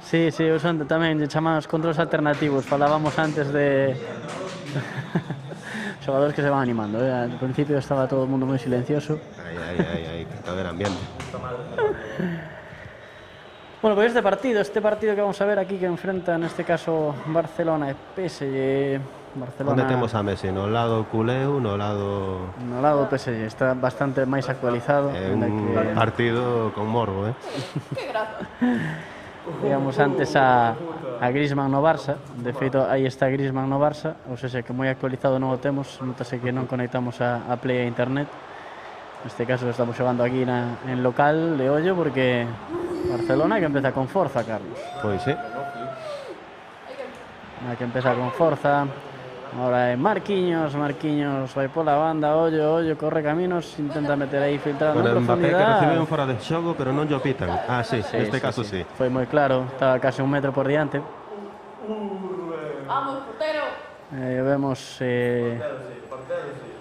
Sí, eu son tamén lle chamamos controles alternativos. Falábamos antes de xogadores que se van animando, Al principio estaba todo o mundo moi silencioso. Aí, que caber ambiente. Bueno, pois este partido que vamos a ver aquí que enfrenta neste caso Barcelona e PSG. Barcelona, Onde temos a Messi? No lado culeu, no lado... No lado do PSG, está bastante máis actualizado. É un partido con morbo, Digamos antes a Griezmann no Barça. De feito, aí está Griezmann no Barça. Ou seja, que moi actualizado non o temos. Notase que non conectamos a Play a internet. Neste caso estamos xogando aquí en local de ollo porque Barcelona que empeza con forza, Carlos. Pois sí. Que empeza con forza. Ahora é Marquinhos vai pola banda, ollo, corre caminos, intenta meter aí filtrando en Mbappé que profundidade. recibe un fora de xogo, pero non lle pitan. Sí, neste caso sí. Foi moi claro, estaba case un metro por diante. Vamos, portero. Vemos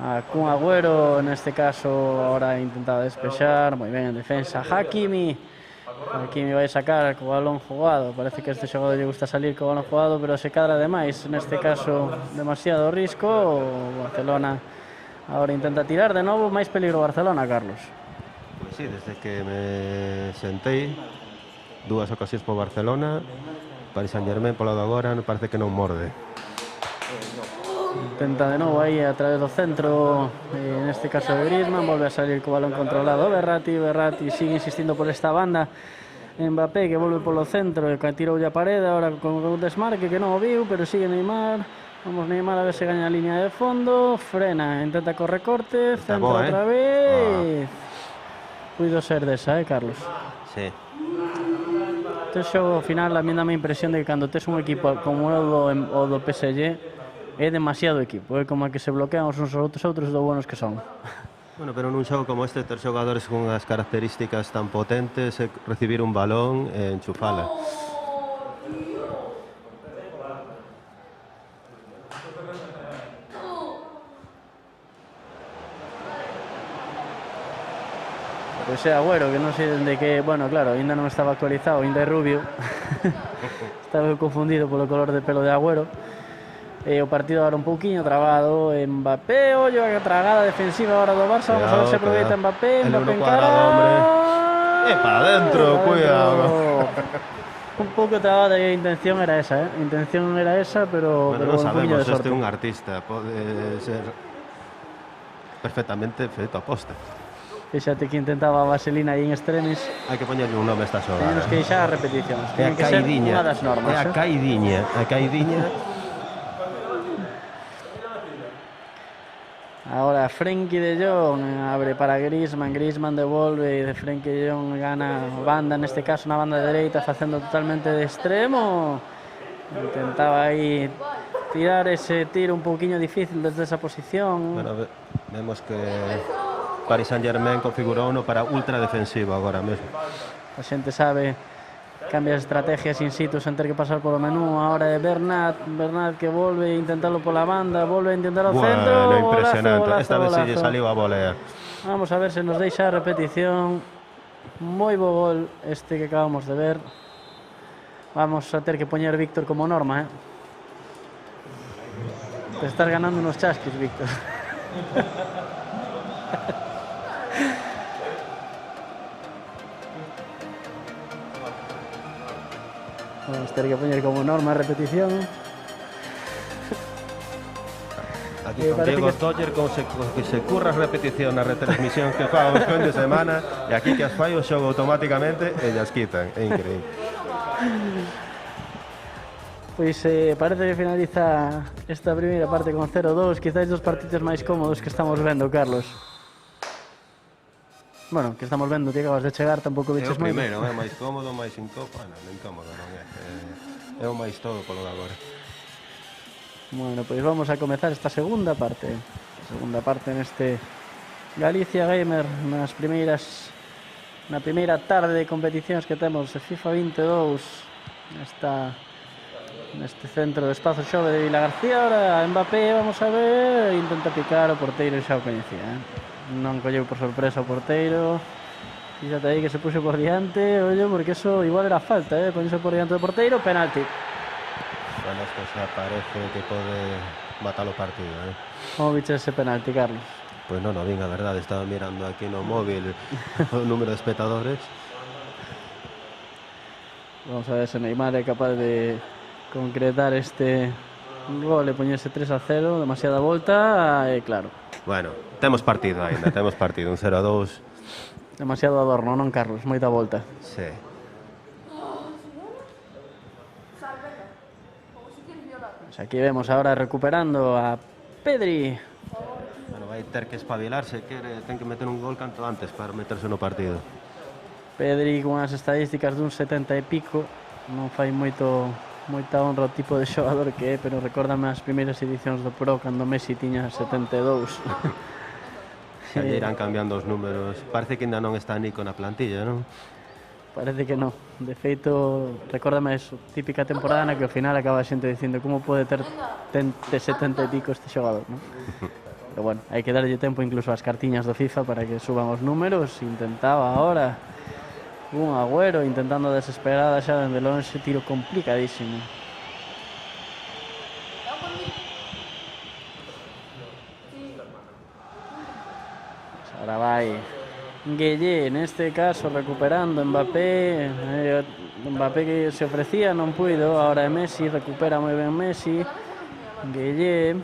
a Kun Agüero, neste caso, ahora intentaba despexar, moi ben en defensa. Hakimi vai sacar co balón jugado, parece que a este xogador lle gusta salir co balón jugado, pero se cadra demais, neste caso demasiado risco. O Barcelona agora intenta tirar de novo, máis peligro Barcelona, Carlos. Pois sí, desde que me sentei, dúas ocasións por Barcelona, Paris Saint-Germain polo de agora, parece que non morde. Intenta de novo aí a través do centro, neste caso de Griezmann, volve a salir co balón controlado Verratti sigue insistindo por esta banda. Mbappé que volve polo centro e tirou a parede, ahora con un desmarque que non o viu, pero sigue Neymar. Vamos Neymar a ver se gaña a línea de fondo, frena, intenta co recorte, centro outra vez. Puido ser desa, Carlos? Sí. Este xogo final a mí dame a impresión de que cando tes un equipo como o do PSG é demasiado equipo, é como que se bloquean os uns aos outros do buenos que son. Bueno, pero nun xogo como este, ter xogadores con as características tan potentes, recibir un balón e enchufala. Pois é Agüero, que non sei dende que, bueno, claro, ainda non estaba actualizado, ainda é rubio. Estaba confundido polo color de pelo de Agüero. O partido agora un pouquiño trabado. Mbappé, ollo a tragada defensiva agora do Barça. Vamos a ver se aproveita Mbappé. Mbappé en cara. Para adentro, cuidado. Un pouco trabada e a intención era esa, A intención era esa, pero Bueno, non un poquinho de sabemos, sorte. este é un artista, pode ser perfectamente feito a posta. Fíxate que intentaba a vaselina aí en extremis. Hai que poñerlle un nome a esta xogada. Teñemos que deixar as repeticións. É a Tienen que ser caidiña. unha das normas. É a caidiña. Ahora Frenkie de Jong abre para Griezmann devolve, de Frenkie de Jong gana banda, neste caso na banda dereita, facendo totalmente de extremo. Intentaba aí tirar ese tiro un pouquiño difícil desde esa posición. Bueno, vemos que Paris Saint-Germain configurouno para ultra defensivo agora mesmo. A xente sabe, cambia as estrategias in situ sen ter que pasar polo menú. Ahora é Bernat que volve a intentarlo pola banda, volve a intentar o centro. Bueno, impresionante, esta vez golazo. lle saliu a volea. Vamos a ver se nos deixa a repetición. Moi bo gol este que acabamos de ver. Vamos a ter que poñer Víctor como norma, Te estás ganando unos chasquis, Víctor. Vamos a ter que poñer como norma a repetición. Aquí con Diego Toller que se curra a repetición na retransmisión que fa os fin de semana e aquí que as fai o xogo automáticamente e as quitan, é increíble. Pois parece que finaliza esta primeira parte con 0-2, quizáis dos partidos máis cómodos que estamos vendo, Carlos. Bueno, que estamos vendo, ti acabas de chegar, tampouco É viches o moito. primeiro, é máis cómodo, máis incómodo, non incómodo non é. É o máis todo polo de agora. Bueno, pois vamos a comezar esta segunda parte. Segunda parte neste Galicia Gamer, na primeira tarde de competicións que temos de FIFA 22 neste centro de espazo xove de Vila García. Ahora Mbappé, vamos a ver, intenta picar, o porteiro xa o coñecía, Non colleu por sorpresa o porteiro. Fíjate aí que se puxo por diante, oye, porque eso igual era falta, poñerse por diante do porteiro, penalti. Bueno, esto xa parece que pode matar o partido, Como viches ese penalti, Carlos? Pois non, vin, a verdade, estaba mirando aquí no móvil o número de espectadores. Vamos a ver se Neymar é capaz de concretar este gol e poñerse 3-0, demasiada volta, e claro. Bueno, temos partido ainda, temos partido, un 0-2. Demasiado adorno, non, Carlos? Moita volta. Sí. Pues aquí vemos ahora recuperando a Pedri. Bueno, vai ter que espabilarse, ten que meter un gol canto antes para meterse no partido. Pedri con as estadísticas dun 70 e pico, non fai moita honra o tipo de xogador que é, pero recórdame as primeiras edicións do Pro cando Messi tiña 72. Xa lle irán cambiando os números. Parece que ainda non está Nico na plantilla, non? Parece que non. De feito, recórdame eso, típica temporada na que ao final acaba a xente dicindo como pode ter 70 e pico este xogador, non? Pero bueno, hai que darlle tempo incluso ás cartiñas do FIFA para que suban os números. Intentaba ahora un Agüero intentando desesperada xa dende lonxe, tiro complicadísimo. Ahora vai Gueye, neste caso recuperando Mbappé, Mbappé que se ofrecía, non puido, ahora é Messi, recupera moi ben Messi, Gueye,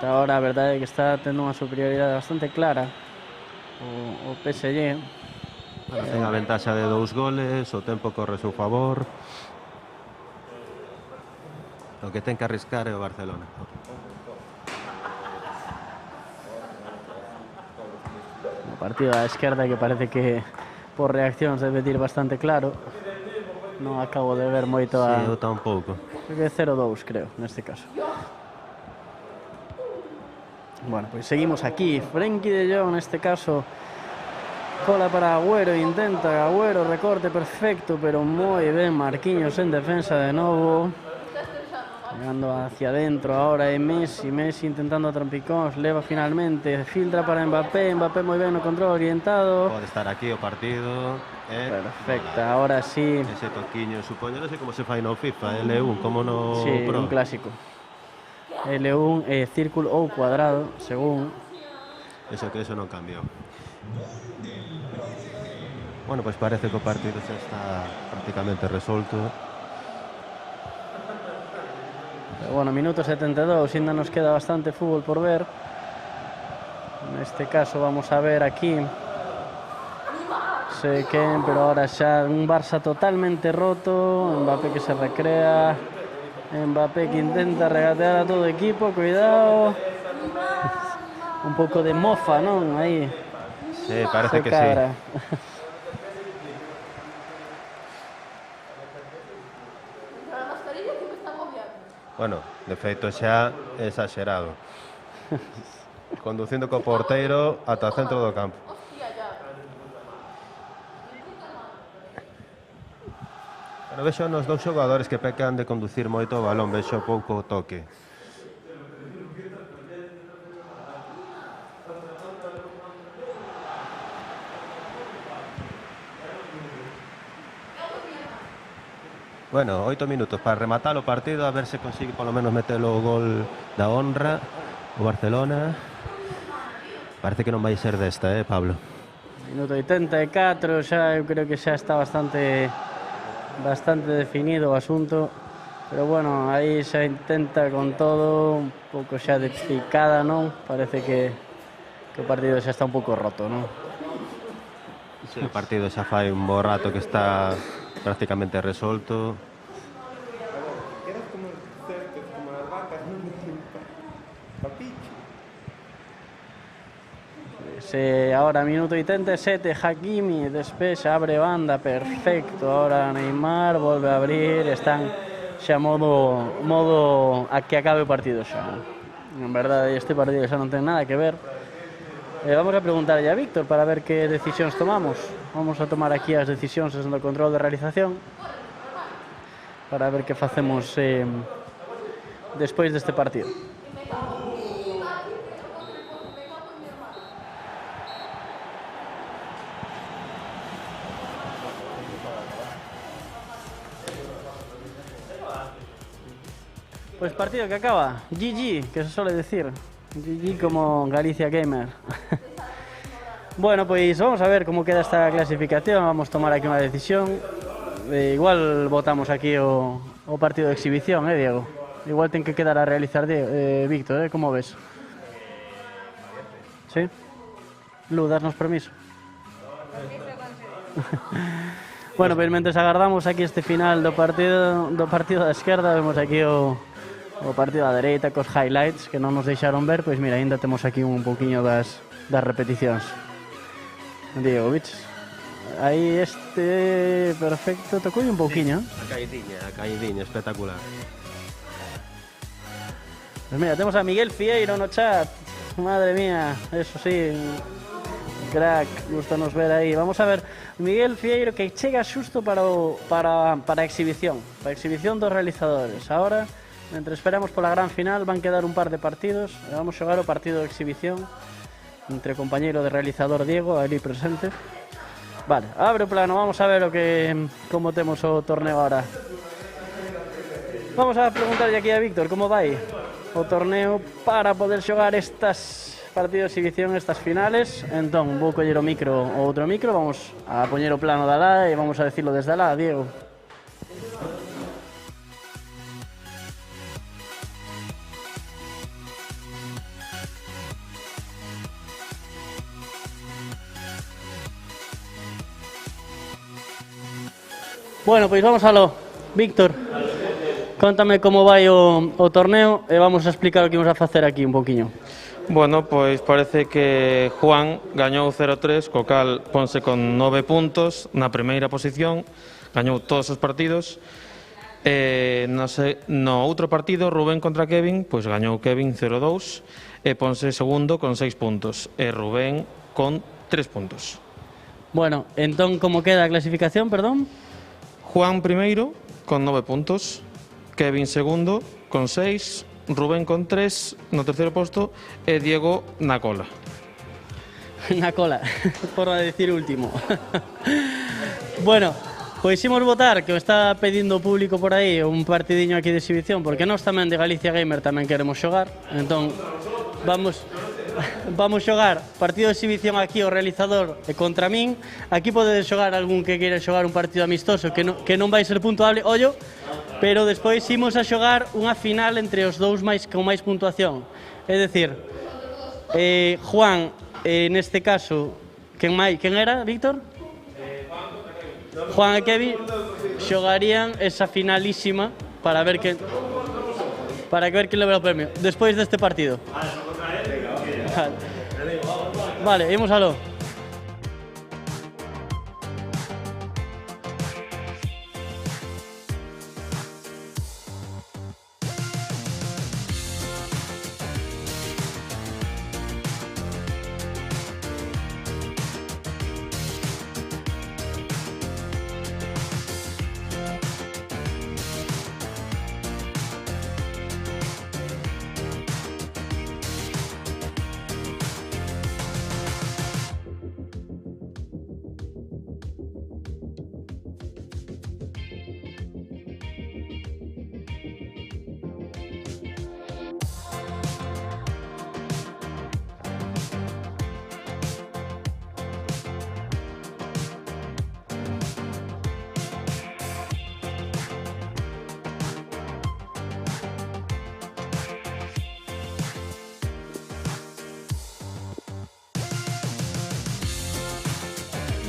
ahora a verdade é que está tendo unha superioridade bastante clara o PSG. Ten a ventaxa de 2 goles, o tempo corre a seu favor. O que ten que arriscar é o Barcelona. Partido á esquerda que parece que por reaccións debe ir bastante claro. Non acabo de ver moito a... Sí, eu tampouco. Creo que é 0-2, creo, neste caso. Bueno, pois seguimos aquí. Frenkie de Jong, neste caso, cola para Agüero, intenta Agüero, recorte perfecto, pero moi ben Marquinhos en defensa de novo. Llegando hacia adentro ahora é Messi intentando a trompicóns, leva finalmente, filtra para Mbappé, Mbappé moi ben no control orientado. Pode estar aquí o partido. Perfecta, ahora sí. Ese toquiño, supoño, non sei como se fai no FIFA, L1, como no sí, Pro. Un clásico. L1 é círculo ou cuadrado, según. Eso non cambiou. Bueno, pois parece que o partido xa está prácticamente resolto. Pero bueno, minuto 72, ainda nos queda bastante fútbol por ver. Neste caso vamos a ver aquí sei quen, pero ahora xa un Barça totalmente roto, Mbappé que se recrea, Mbappé que intenta regatear a todo o equipo, cuidado. Un pouco de mofa, non? Aí. Sí, parece que sí. Bueno, de feito xa é exagerado. Conducindo co porteiro ata o centro do campo. Pero vexo nos dous xogadores que pecan de conducir moito o balón, vexo pouco toque. Bueno, 8 minutos para rematar o partido, a ver se consigue polo menos metelo o gol da honra o Barcelona. Parece que non vai ser desta, Pablo? Minuto 84, xa eu creo que xa está bastante definido o asunto, pero bueno, aí xa intenta con todo, un pouco xa de picada, non? Parece que o partido xa está un pouco roto, non? Sí, o partido xa fai un bo rato que está prácticamente resolto. Ahora minuto 87, Hakimi despexa, abre banda, perfecto. Ahora Neymar volve a abrir, están xa modo a que acabe o partido xa. En verdade este partido xa non ten nada que ver. Vamos a preguntarlle a Víctor para ver que decisións tomamos. Vamos a tomar aquí as decisións do control de realización para ver que facemos despois deste partido. Pues partido que acaba. GG, que se suele decir. GG como Galicia Gamer. Bueno, pues vamos a ver cómo queda esta clasificación. Vamos a tomar aquí una decisión. Igual votamos aquí o partido de exhibición, Diego? Igual ten que quedar a realizar Víctor, como ves? Sí? Lu, darnos permiso? Bueno, pois mentres agardamos aquí este final do partido da esquerda, vemos aquí o partido da dereita cos highlights que non nos deixaron ver, pois mira, ainda temos aquí un poquinho das repeticións. Diego, biches? Aí este perfecto, tocou un pouquiño. A caídiña, espectacular. Pois mira, temos a Miguel Fieiro no chat. Madre mía, eso sí, crack, gustanos ver aí. Vamos a ver, Miguel Fieiro que chega xusto para a exhibición, dos realizadores. Ahora, mentre esperamos pola gran final, van quedar un par de partidos. Vamos xogar o partido de exhibición entre o compañeiro de realizador Diego, ali presente. Vale, abre o plano, vamos a ver como temos o torneo ahora. Vamos a preguntarlle aquí a Víctor como vai o torneo para poder xogar estas partidos de exhibición, estas finales. Entón, vou coller o outro micro, vamos a poñer o plano da lá e vamos a decirlo desde lá, Diego. Bueno, pois vamos aló. Víctor, contame como vai o torneo e vamos a explicar o que imos a facer aquí un poquinho. Bueno, pois parece que Juan gañou 0-3, co cal ponse con 9 puntos na primeira posición, gañou todos os partidos. No outro partido, Rubén contra Kevin, pois gañou Kevin 0-2 e ponse segundo con 6 puntos e Rubén con 3 puntos. Bueno, entón como queda a clasificación, perdón? Juan primeiro con 9 puntos, Kevin segundo con 6, Rubén con 3 no terceiro posto e Diego na cola. Na cola, por decir último. Bueno, pois imos votar, que o está pedindo o público por aí, un partidiño aquí de exhibición, porque nós tamén de Galicia Gamer tamén queremos xogar, entón vamos xogar partido de exhibición aquí o realizador e contra min. Aquí podedes xogar algún que queira xogar un partido amistoso que non vai ser puntuable, ollo, pero despois imos a xogar unha final entre os dous con máis puntuación. É dicir, Juan, neste caso, quen era, Víctor? Juan e Kevin xogarían esa finalísima para ver quen leva o premio despois deste partido. Vale, imos aló.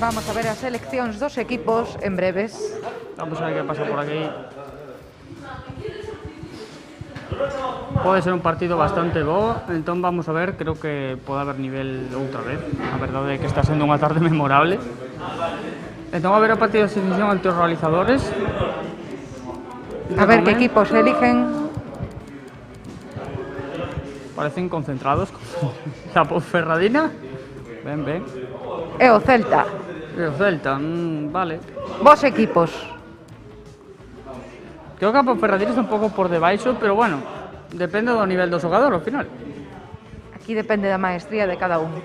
Vamos a ver as seleccións dos equipos en breves. Vamos a ver que pasa por aquí. Pode ser un partido bastante bo, entón vamos a ver, creo que pode haber nivel outra vez. A verdade é que está sendo unha tarde memorable. Entón a ver o partido de exhibición ante os realizadores. A ver que equipos eligen. Parecen concentrados. La Ponferradina. Ben, ben. E o Celta. E o Celta, vale. Vos equipos. Creo que a Ponferradina está un pouco por debaixo, pero bueno, depende do nivel do xogador ao final. Aquí depende da maestría de cada un.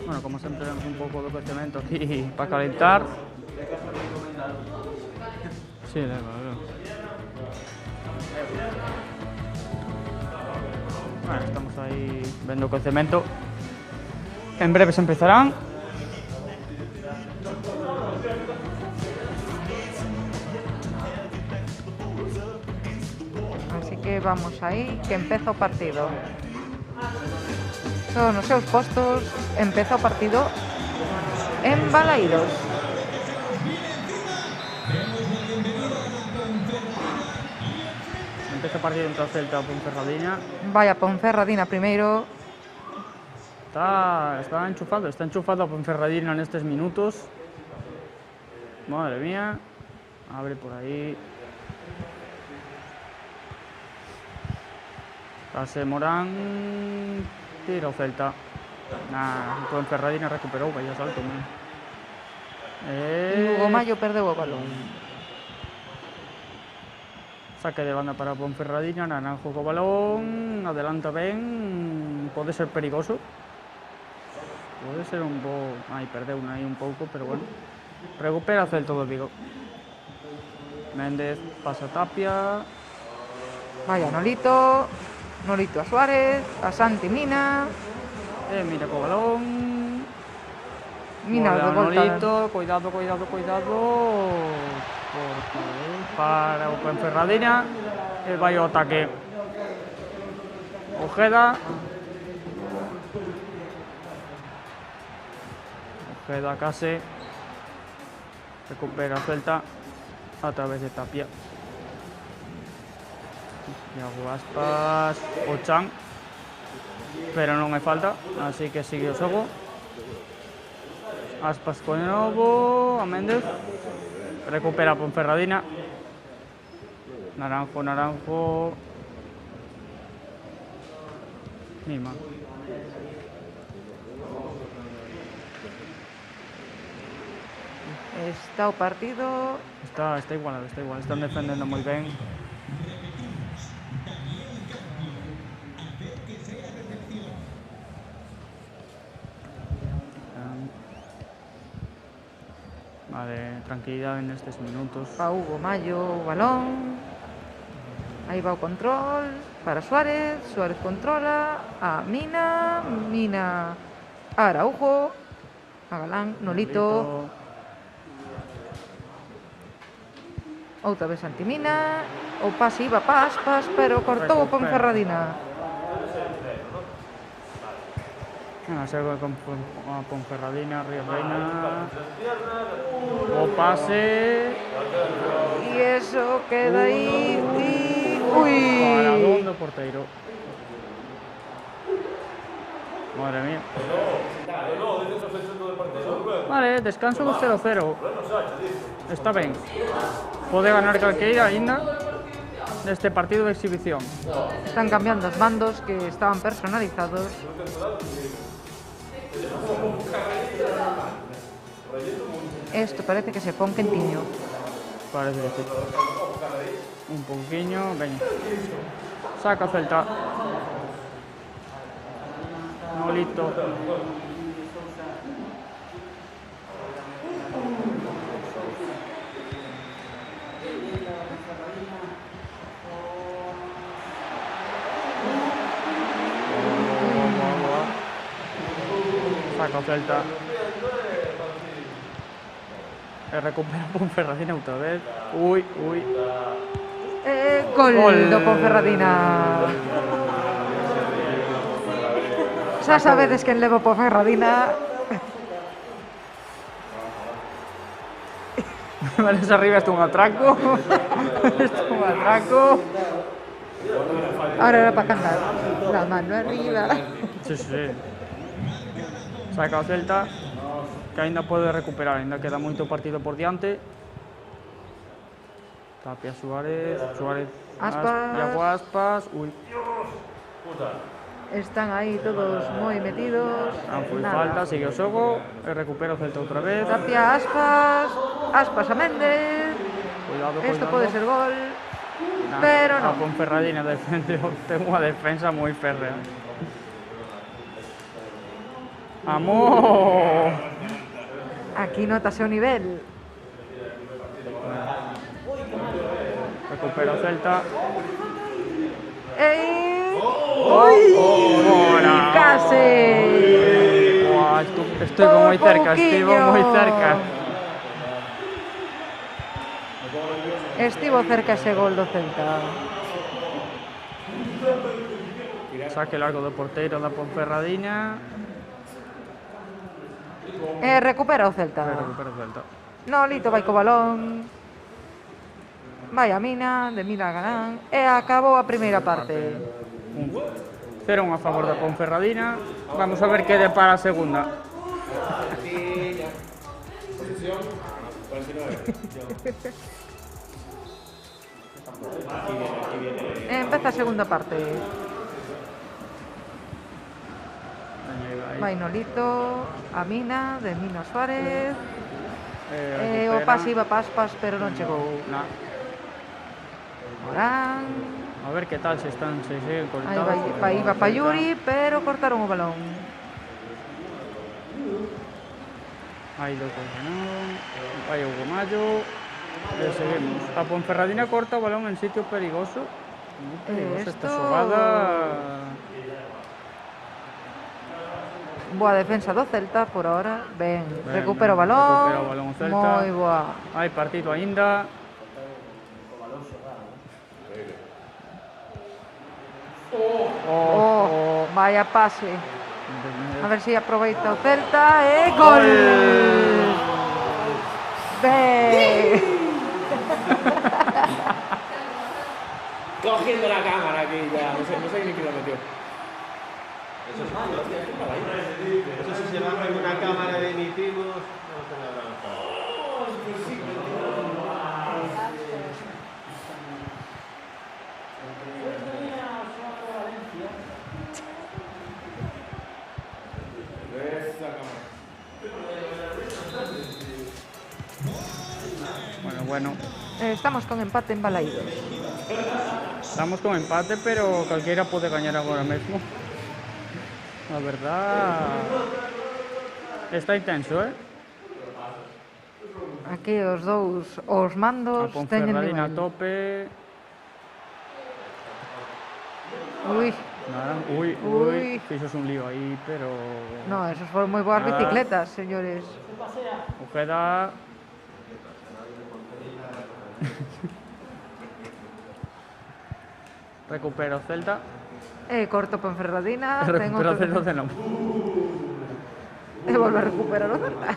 Bueno, como sempre, vemos un pouco do crecemento aquí para calentar. Sí, leva. Bueno, estamos aí vendo o cocemento. En breve se empezarán. Así que vamos aí, que empeza o partido. Todos nos seus postos, empeza o partido en Balaídos. Empeza o partido entre o Celta e o Ponferradina. Vaya Ponferradina primeiro. Está enchufado a Ponferradina nestes minutos. Madre mía. Abre por aí. Pase Morán. Tira o Celta. Ponferradina recuperou, vaya salto, man. Hugo Mallo perdeu o balón. Saque de banda para Ponferradina, Naranjo co balón, adelanta ben, pode ser perigoso. Pode ser un pouco... perdeu aí un pouco, pero bueno. Recupera o Celta do Vigo. Méndez pasa a Tapia. Vaya Nolito. Nolito a Suárez, a Santi Mina. Mira co balón. Mina de volta. Nolito, cuidado. Para o Ponferradina e vai ao ataque. Ojeda case recupera a Celta a través de Tapia. Iago Aspas o Chan, pero non hai falta, así que sigue o xogo. Aspas con novo a Méndez. Recupera Ponferradina. Naranjo. Mima. Está o partido. Está igualado. Están defendendo moi ben. Vale, tranquilidade nestes minutos. Pa Hugo Mallo o balón. Aí va o control para Suárez. Suárez controla a Mina. Mina a Araujo. A Galán, Nolito. Outra vez Santimina. O pase iba pa Aspas, pero cortou o Ponferradina. Serve con Ponferradina, Ríos Reina. O pase. E eso queda aí. Ui. Para do porteiro. Madre mía. Vale, descanso do 0-0. Está ben. Pode ganar calqueira aínda neste partido de exhibición. Están cambiando os mandos que estaban personalizados. Esto parece que se pon quentiño. Parece que sí. Un pouquiño, veña. Saca o Celta. Nolito. Saca o Celta. E recupera Ponferradina outra vez. Ui. Gol do Ponferradina. Xa sabedes quen leva o Ponferradina. Vales arriba, isto é un atraco. Ahora era para cantar. La mano arriba. Sí. Saca o Celta, que aínda pode recuperar, aínda queda moito partido por diante. Tapia Suárez, Aspas. Iago Aspas. Ui, Están aí todos moi metidos. non foi falta, sigue o xogo e recupera o Celta outra vez. Tapia Aspas a Méndez. Cuidado. Isto pode ser gol. Pero A non. Ponferradina defende, ten unha defensa moi férrea. ¡Amor! Aquí notase o nivel. Recupera o Celta. ¡Uy! ¡Casi! Buah, estuvo muy cerca, estuvo muy cerca. Estivo cerca ese gol do Celta. Saque largo do porteiro da Ponferradina. Recupera o Celta. Recupera o Celta. Nolito vai co balón. Vai a Mina, de Mina a Galán. E acabou a primeira parte. 0-1 a favor da Ponferradina. Vamos a ver que depara a segunda. Empeza a segunda parte. Vai Nolito, a Mina, de Mina Suárez. O pase iba Paspas, pero non chegou. No. Morán. A ver que tal se siguen Aí cortados. iba pa Yuri, pero cortaron o balón. Aí do non. Vai Hugo Mayo. E seguimos. A Ponferradina corta o balón en sitio perigoso. Muy peligrosa esta Esto- xogada. Boa defensa do Celta por ahora. Ben, Ben, recupera o ben, balón. recupera o balón o Celta. Moi boa. Hai partido aínda. Vaya pase. A ver si aproveita o Celta. E gol! Ben. Cogiendo la cámara aquí ya, no sé ni quién lo metió. Eso si se baja en una cámara de emitimos, no se la dan. Bueno. Estamos con empate en Balaídos. Estamos con empate, pero calquera pode gañar agora mesmo. A verdad... Está intenso, Aquí os dous os A mandos teñen Ponferradina a nivel. tope. Ui, Ui. Fixos un lío aí, pero... no, esos foron moi boas Nada. bicicletas, señores. Ojeda... Recupera o Celta. Corto Ponferradina. ten Recupera o outro- Celta non. E volve a recuperar o Celta.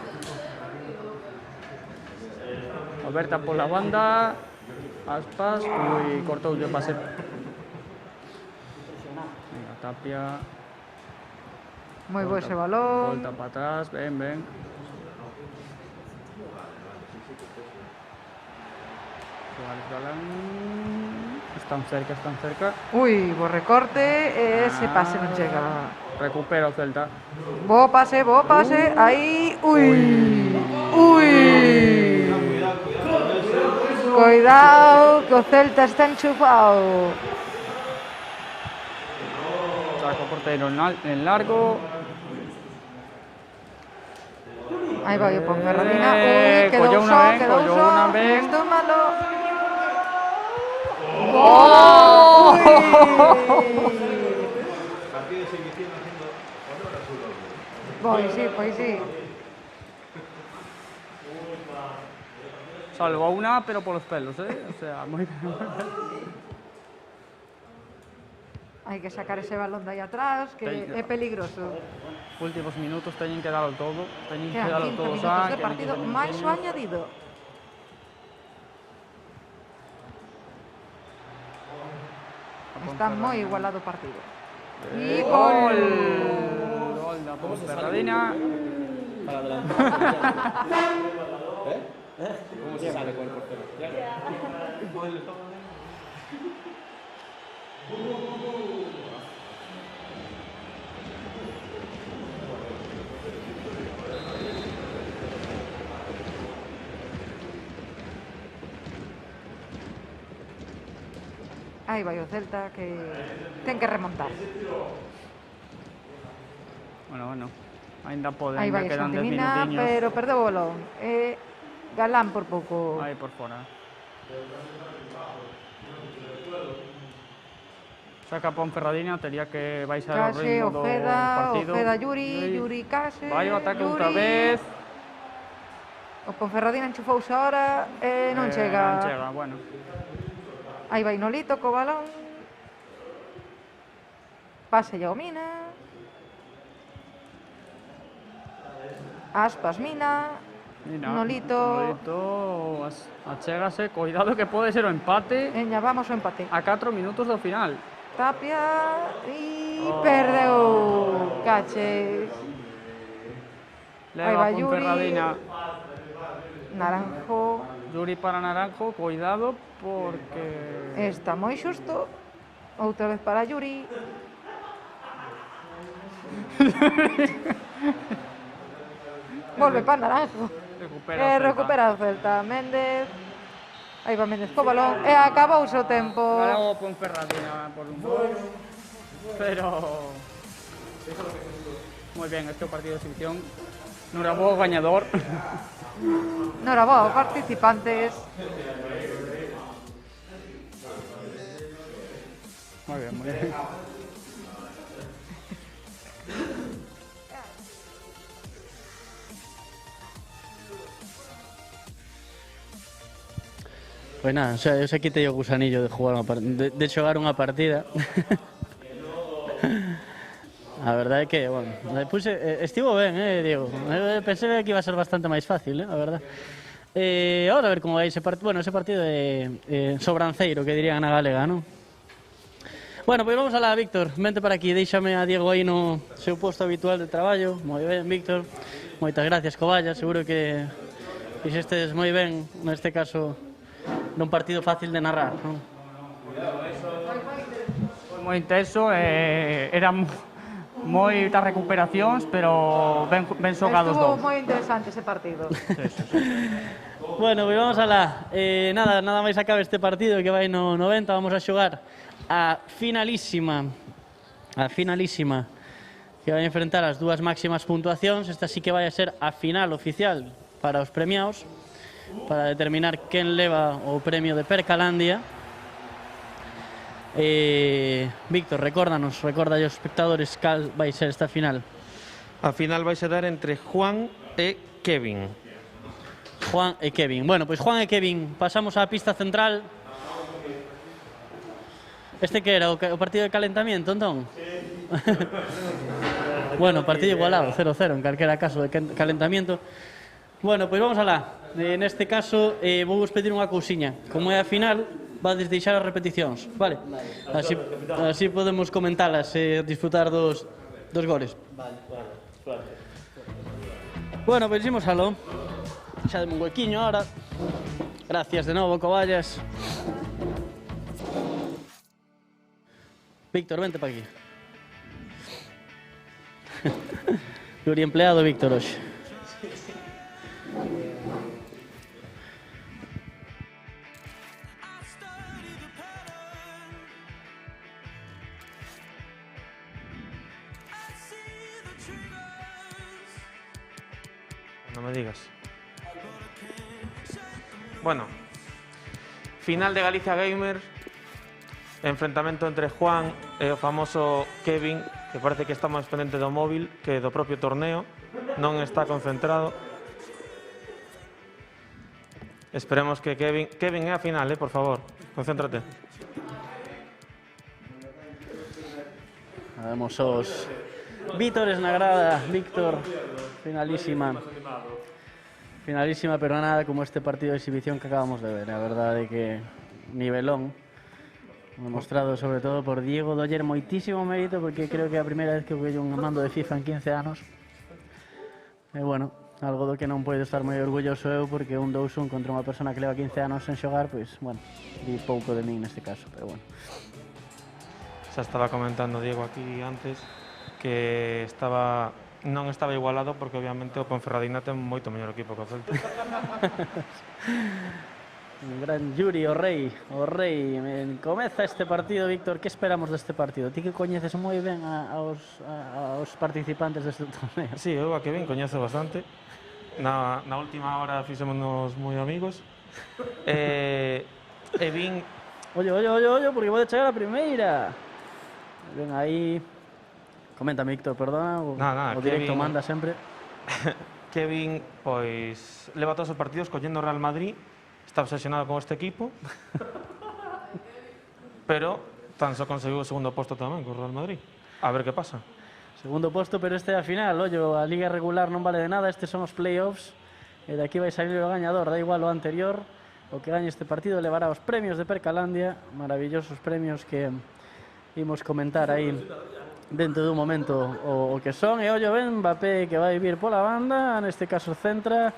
Alberta pola banda. Aspas. Ui, cortou o pase. Venga, Tapia. Moi bo ese balón. Volta para atrás. Ben. Suárez Galán. Están cerca. Ui, bo recorte. E ese pase non chega. Recupera o Celta. Bo pase. Aí. Ui. Cuidado, que o Celta está enchufado. Saca o porteiro en largo. Aí vai o Ponferradina. Ui, quedou colleu só, unha ben, quedou colleu só. unha ben. Isto é malo. Pois sí. Salvó una, pero por los pelos, O sea, moi... Hai que sacar ese balón de aí atrás, que é peligroso. Últimos minutos teñen que darlo todo. Teñen que Quedan darlo 15 todo minutos xa. de partido, máis o añadido. Está moi igualado o partido. E gol! Gol da Ponferradina. Para adelante. ¿Cómo se sale con el portero? Aí vai o Celta que ten que remontar. Bueno. Ainda pode, Aí ainda vai quedan 10 Santimina, minutiños. pero perdeu o balón. Galán por pouco. Aí por fora. Saca Ponferradina, tería que baixar o Case, ritmo do partido. Ojeda, Yuri Case. Vai o ataque Yuri. outra vez. O Ponferradina enchufouse ahora e non chega. Non chega, bueno. Aí vai Nolito co balón. Pase e o Mina. Aspas, Mina. Mira, Nolito. achégase, cuidado que pode ser o empate Veña, vamos ao empate. a 4 minutos do final. Tapia e perdeu. Caches. Aí Leva vai Yuri. Ponferradina. Naranjo. Yuri para Naranjo, cuidado porque... Está moi xusto. Outra vez para Yuri. Volve para Naranjo. Recupera o Celta. Méndez. Aí va Méndez co balón. E acabouse o tempo. Ganamos Ponferradina por un gol. Pero... Moi ben, este é o partido de exhibición. Noraboa gañador. Noraboa, participantes. Moi ben, moi ben. Pois nada, o sea, eu xa quitei o gusanillo de jugar de xogar unha partida. A verdade é que, bueno, estivo ben, Diego. Eu pensei que iba a ser bastante máis fácil, a verdade. Ahora a ver como vai ese partido. Bueno, ese partido de sobranceiro, que dirían na galega, non? Bueno, pois vamos alá, Víctor. Vente para aquí, déixame a Diego aí no seu posto habitual de traballo. Moi ben, Víctor. Moitas gracias, Coballa. Seguro que fixestes moi ben, neste caso, nun partido fácil de narrar, non? Moi intenso, eran moitas recuperacións, pero ben xogados Estuvo dous. moi interesante ese partido. Bueno, pois vamos alá. Nada máis acabe este partido que vai no 90. Vamos a xogar a finalísima que vai enfrentar as dúas máximas puntuacións. Esta sí que vai a ser a final oficial para os premiados, para determinar quen leva o premio de Percalandia. Víctor, recorda aos espectadores cal vai ser esta final. A final vai se dar entre Juan e Kevin. Juan e Kevin. Bueno, pois Juan e Kevin, pasamos á pista central. Este que era o partido de calentamiento, entón? Bueno, partido igualado, 0-0 en calquera caso de calentamiento. Bueno, pois vamos alá. Neste caso, vou vos pedir unha cousiña. Como é a final, vades deixar as repeticións, vale? Así podemos comentalas e disfrutar dos goles. Vale. Bueno, pois imos aló. Xa deme un huequiño ahora. Gracias de novo, Coballas. Víctor, vente pa aquí. Yuri empleado, Víctor, hoxe. No me digas. Bueno, final de Galicia Gamer. Enfrentamento entre Juan e o famoso Kevin, que parece que está máis pendente do móvil que do propio torneo. Non está concentrado. Esperemos que Kevin é a final, por favor. Concéntrate. Vemos os vítores na grada. Víctor, finalísima, pero nada como este partido de exhibición que acabamos de ver. A verdade é que nivelón, demostrado sobre todo por Diego. Doller moitísimo mérito, porque creo que é a primeira vez que veo un mando de FIFA en 15 anos. E bueno, algo do que non podo estar moi orgulloso eu, porque un 2-1 contra unha persona que leva 15 anos sen xogar, pois, bueno, di pouco de min neste caso, pero bueno. Xa estaba comentando Diego aquí antes que non estaba igualado, porque obviamente o Ponferradina ten moito mellor equipo que o Celta. Un gran Yuri, o rei. Comeza este partido, Víctor. Que esperamos deste partido? Ti que coñeces moi ben aos participantes deste torneo. Sí, eu a Kevin coñezo bastante. Na última hora fixémonos moi amigos. E vin Ollo, porque vou chegar a primeira. Ven aí. Coméntame, Víctor, perdona. Nada, o que directo vin- manda sempre. Kevin, pois, leva todos os partidos collendo o Real Madrid, está obsesionado con este equipo, pero tan só conseguiu o segundo posto tamén co Real Madrid. A ver que pasa. Segundo posto, pero este é a final. Ollo, a liga regular non vale de nada. Estes son os playoffs. E de aquí vai salir o gañador. Da igual o anterior. O que gañe este partido levará os premios de Percalandia. Maravillosos premios que imos comentar aí dentro dun momento o que son. E ollo, ben, Mbappé que vai vir pola banda. Neste caso centra.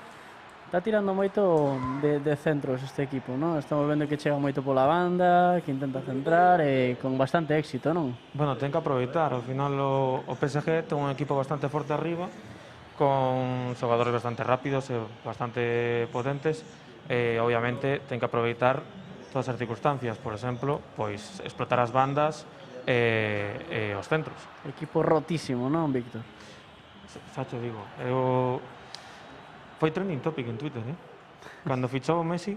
Está tirando moito de centros este equipo, non? Estamos vendo que chega moito pola banda, que intenta centrar e con bastante éxito, non? Bueno, ten que aproveitar, ao final o PSG ten un equipo bastante forte arriba, con xogadores bastante rápidos e bastante potentes, e obviamente ten que aproveitar todas as circunstancias, por exemplo, pois explotar as bandas e os centros. Equipo rotísimo, non, Víctor? Xa te digo, foi trending topic en Twitter, Cando fichou o Messi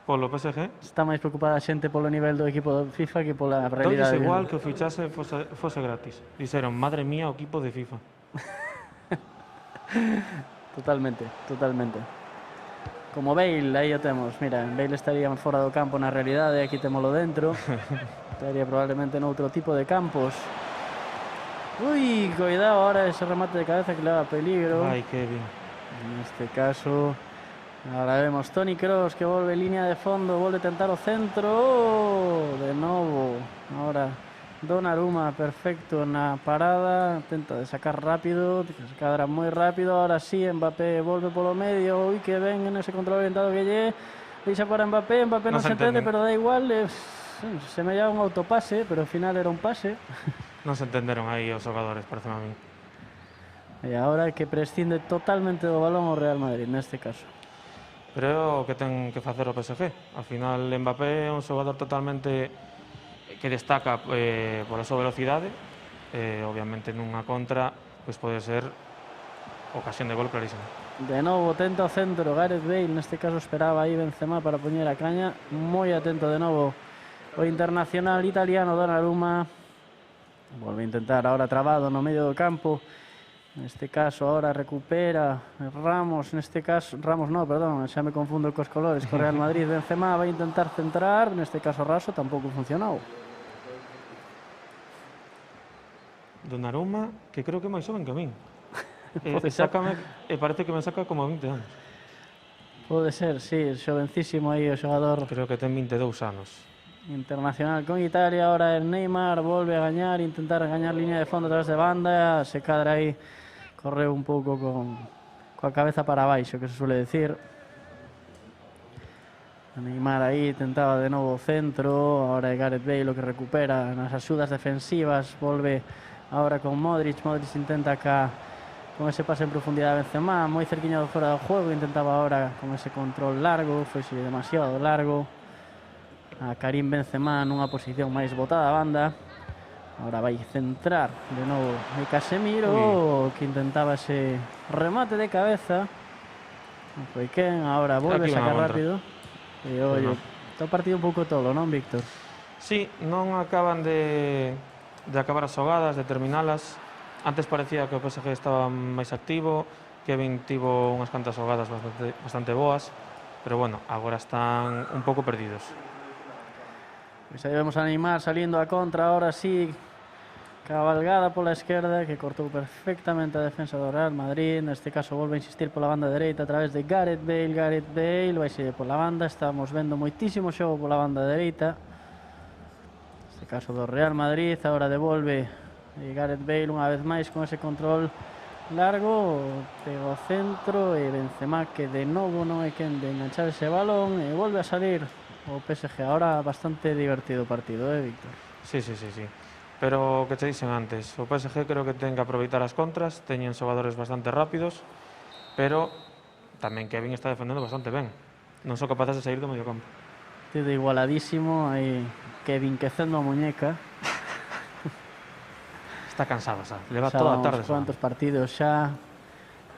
polo PSG, Está máis preocupada a xente polo nivel do equipo do FIFA que pola todos realidade. igual que o fichase fose gratis. Dixeron, madre mía, o equipo de FIFA. Totalmente. Como Bale, aí o temos. Mira, Bale estaría fora do campo na realidade, aquí temolo dentro. Estaría probablemente noutro tipo de campos. Ui, cuidado ahora ese remate de cabeza que le da peligro. Ai, Kevin. En este caso, ahora vemos Toni Kroos que volve línea de fondo, vuelve a tentar o centro. Oh, de novo. Ahora Donnarumma perfecto na parada, tenta de sacar rápido, se cadra moi rápido. Ahora sí, Mbappé volve polo medio. Ui, que ven en ese control orientado que lle deixa para Mbappé non se entende, pero da igual. Se me llama un autopase, pero ao final era un pase. Non se entenderon aí os xogadores, parece a mí. E agora que prescinde totalmente do balón o Real Madrid, neste caso. Pero é o que ten que facer o PSG. Al final, Mbappé é un xogador totalmente que destaca pola súa velocidade. Obviamente, nunha contra, pois pode ser ocasión de gol clarísima. De novo, tenta o centro, Gareth Bale, neste caso esperaba aí Benzema para poñer a caña. Moi atento de novo o internacional italiano Donnarumma. Volve a intentar, ahora trabado no medio do campo. Neste caso ahora recupera Ramos, neste caso Ramos no, perdón, xa me confundo cos colores, co Real Madrid. Benzema vai intentar centrar, neste caso Raso tampouco funcionou. Donnarumma, que creo que é máis xoven que a min. Pode ser. Parece que me saca como 20 anos. Pode ser, sí, xovencísimo aí o xogador Creo que ten 22 anos. internacional con Italia. Ahora el Neymar volve a gañar, intentar gañar línea de fondo a través de banda, se cadra aí, correu un pouco coa cabeza para baixo, que se suele decir. Neymar aí tentaba de novo o centro, ahora é Gareth Bale o que recupera nas axudas defensivas, volve ahora con Modric intenta con ese pase en profundidade a Benzema, moi cerquiña do fora do juego, intentaba ahora con ese control largo, foi demasiado largo. A Karim Benzema nunha posición máis botada a banda. Ahora vai centrar de novo de Casemiro, que intentaba ese remate de cabeza. Non foi quen, ahora volve a sacar rápido. E ollo, está o partido un pouco todo, non, Víctor? Sí, non acaban de acabar as xogadas, de terminalas. Antes parecía que o PSG estaba máis activo, Kevin tivo unhas cantas xogadas bastante boas, pero bueno, agora están un pouco perdidos. Pois aí vemos a Neymar saliendo a contra, ahora sí, cabalgada pola esquerda, que cortou perfectamente a defensa do Real Madrid. Neste caso volve a insistir pola banda dereita a través de Gareth Bale, vai ser pola banda, estamos vendo moitísimo xogo pola banda dereita. Neste caso do Real Madrid, agora devolve Gareth Bale unha vez máis con ese control largo, pega o centro e Benzema, que de novo non é quen de enganchar ese balón, e volve a salir o PSG. Ahora bastante divertido o partido, Víctor? Sí. Pero o que te dixen antes, o PSG creo que ten que aproveitar as contras, teñen xogadores bastante rápidos, pero tamén Kevin está defendendo bastante ben. Non son capaces de sair do medio campo. Partido igualadísimo, aí Kevin quecendo a muñeca. Está cansado, xa. Leva Xa toda a vamos tarde. cuantos partidos xa,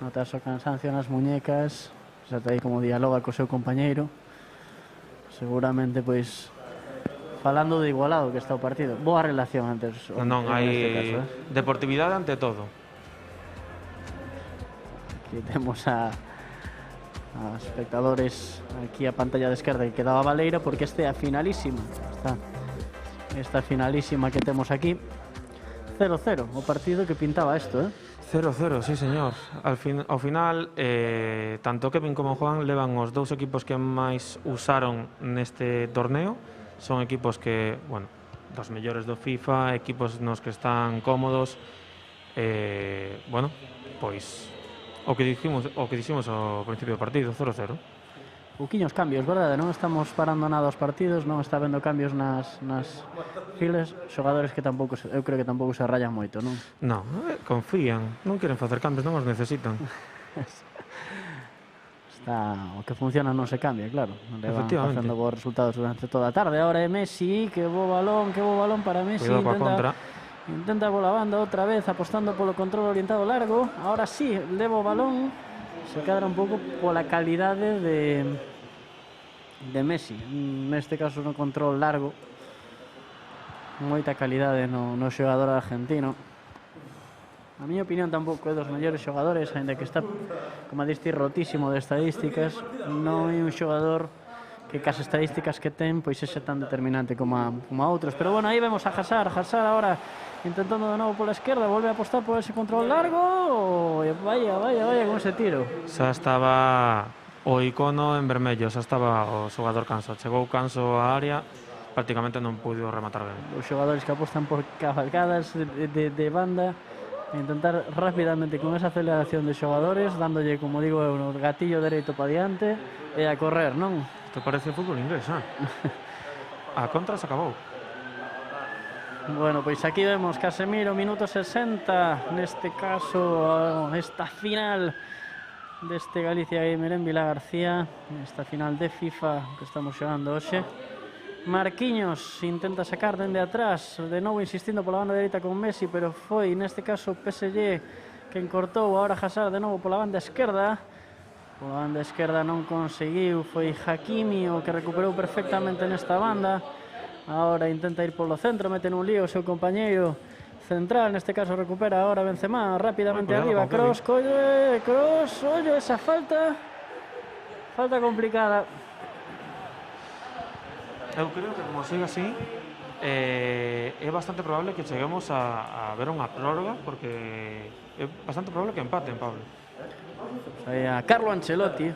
notas o cansancio nas muñecas, xa te aí como dialoga co seu compañeiro. seguramente, pois, falando de igualado que está o partido. Boa relación antes. Non, hai deportividade ante todo. Aquí temos a espectadores aquí a pantalla de esquerda que quedaba Baleira, porque esta é a finalísima. Esta finalísima que temos aquí. 0-0, o partido que pintaba isto, 0-0, sí, señor. Ao final, tanto Kevin como Juan levan os dous equipos que máis usaron neste torneo. Son equipos que, bueno, dos mellores do FIFA, equipos nos que están cómodos. Bueno, pois o que diximos ao principio do partido, 0-0. Pouquiños cambios, verdade? Non estamos parando nada os partidos, non está vendo cambios nas filas, xogadores que tampouco, eu creo que tampouco se rayan moito, non? Non, confían, non queren facer cambios, non os necesitan. O que funciona non se cambia, claro. Levan facendo bons resultados durante toda a tarde. Ahora é Messi, que bo balón para Messi. Cuidado coa contra. Intenta pola banda outra vez, apostando polo control orientado largo. Ahora sí, leva o balón. Se cadra un pouco pola calidade de Messi. Neste caso no control largo. Moita calidade no xogador argentino. A miña opinión tampouco é dos mellores xogadores, ainda que está, como diste, rotísimo de estadísticas. Non é un xogador que cas estadísticas que ten pois é tan determinante como a outros. Pero bueno, aí vemos a Hazard ahora intentando de novo pola esquerda, volve a apostar por ese control largo. Vaya con ese tiro. Xa estaba o icono en vermello, xa estaba o xogador canso. Chegou canso á área, prácticamente non puido rematar ben. Os xogadores que apostan por cabalgadas de banda, intentar rápidamente con esa aceleración de xogadores, dándolle, como digo, o gatillo dereito para diante e a correr, non? Isto parece fútbol inglés, A contra se acabou. Bueno, pois aquí vemos Casemiro, minuto 60, neste caso, esta final deste Galicia Gamer en Vilagarcía, esta final de FIFA que estamos xogando hoxe. Marquinhos intenta sacar dende atrás, de novo insistindo pola banda dereita con Messi, pero foi neste caso PSG quen cortou. Ahora Hazard de novo pola banda esquerda. Pola banda esquerda non conseguiu, foi Hakimi o que recuperou perfectamente nesta banda. Ahora intenta ir polo centro, mete nun lío o seu compañeiro central, neste caso recupera ahora Benzema, rapidamente arriba, Kroos, ollo, esa falta complicada. Eu creo que como siga así, é bastante probable que cheguemos a ver unha prórroga, porque é bastante probable que empaten, Pablo. Aí a Carlo Ancelotti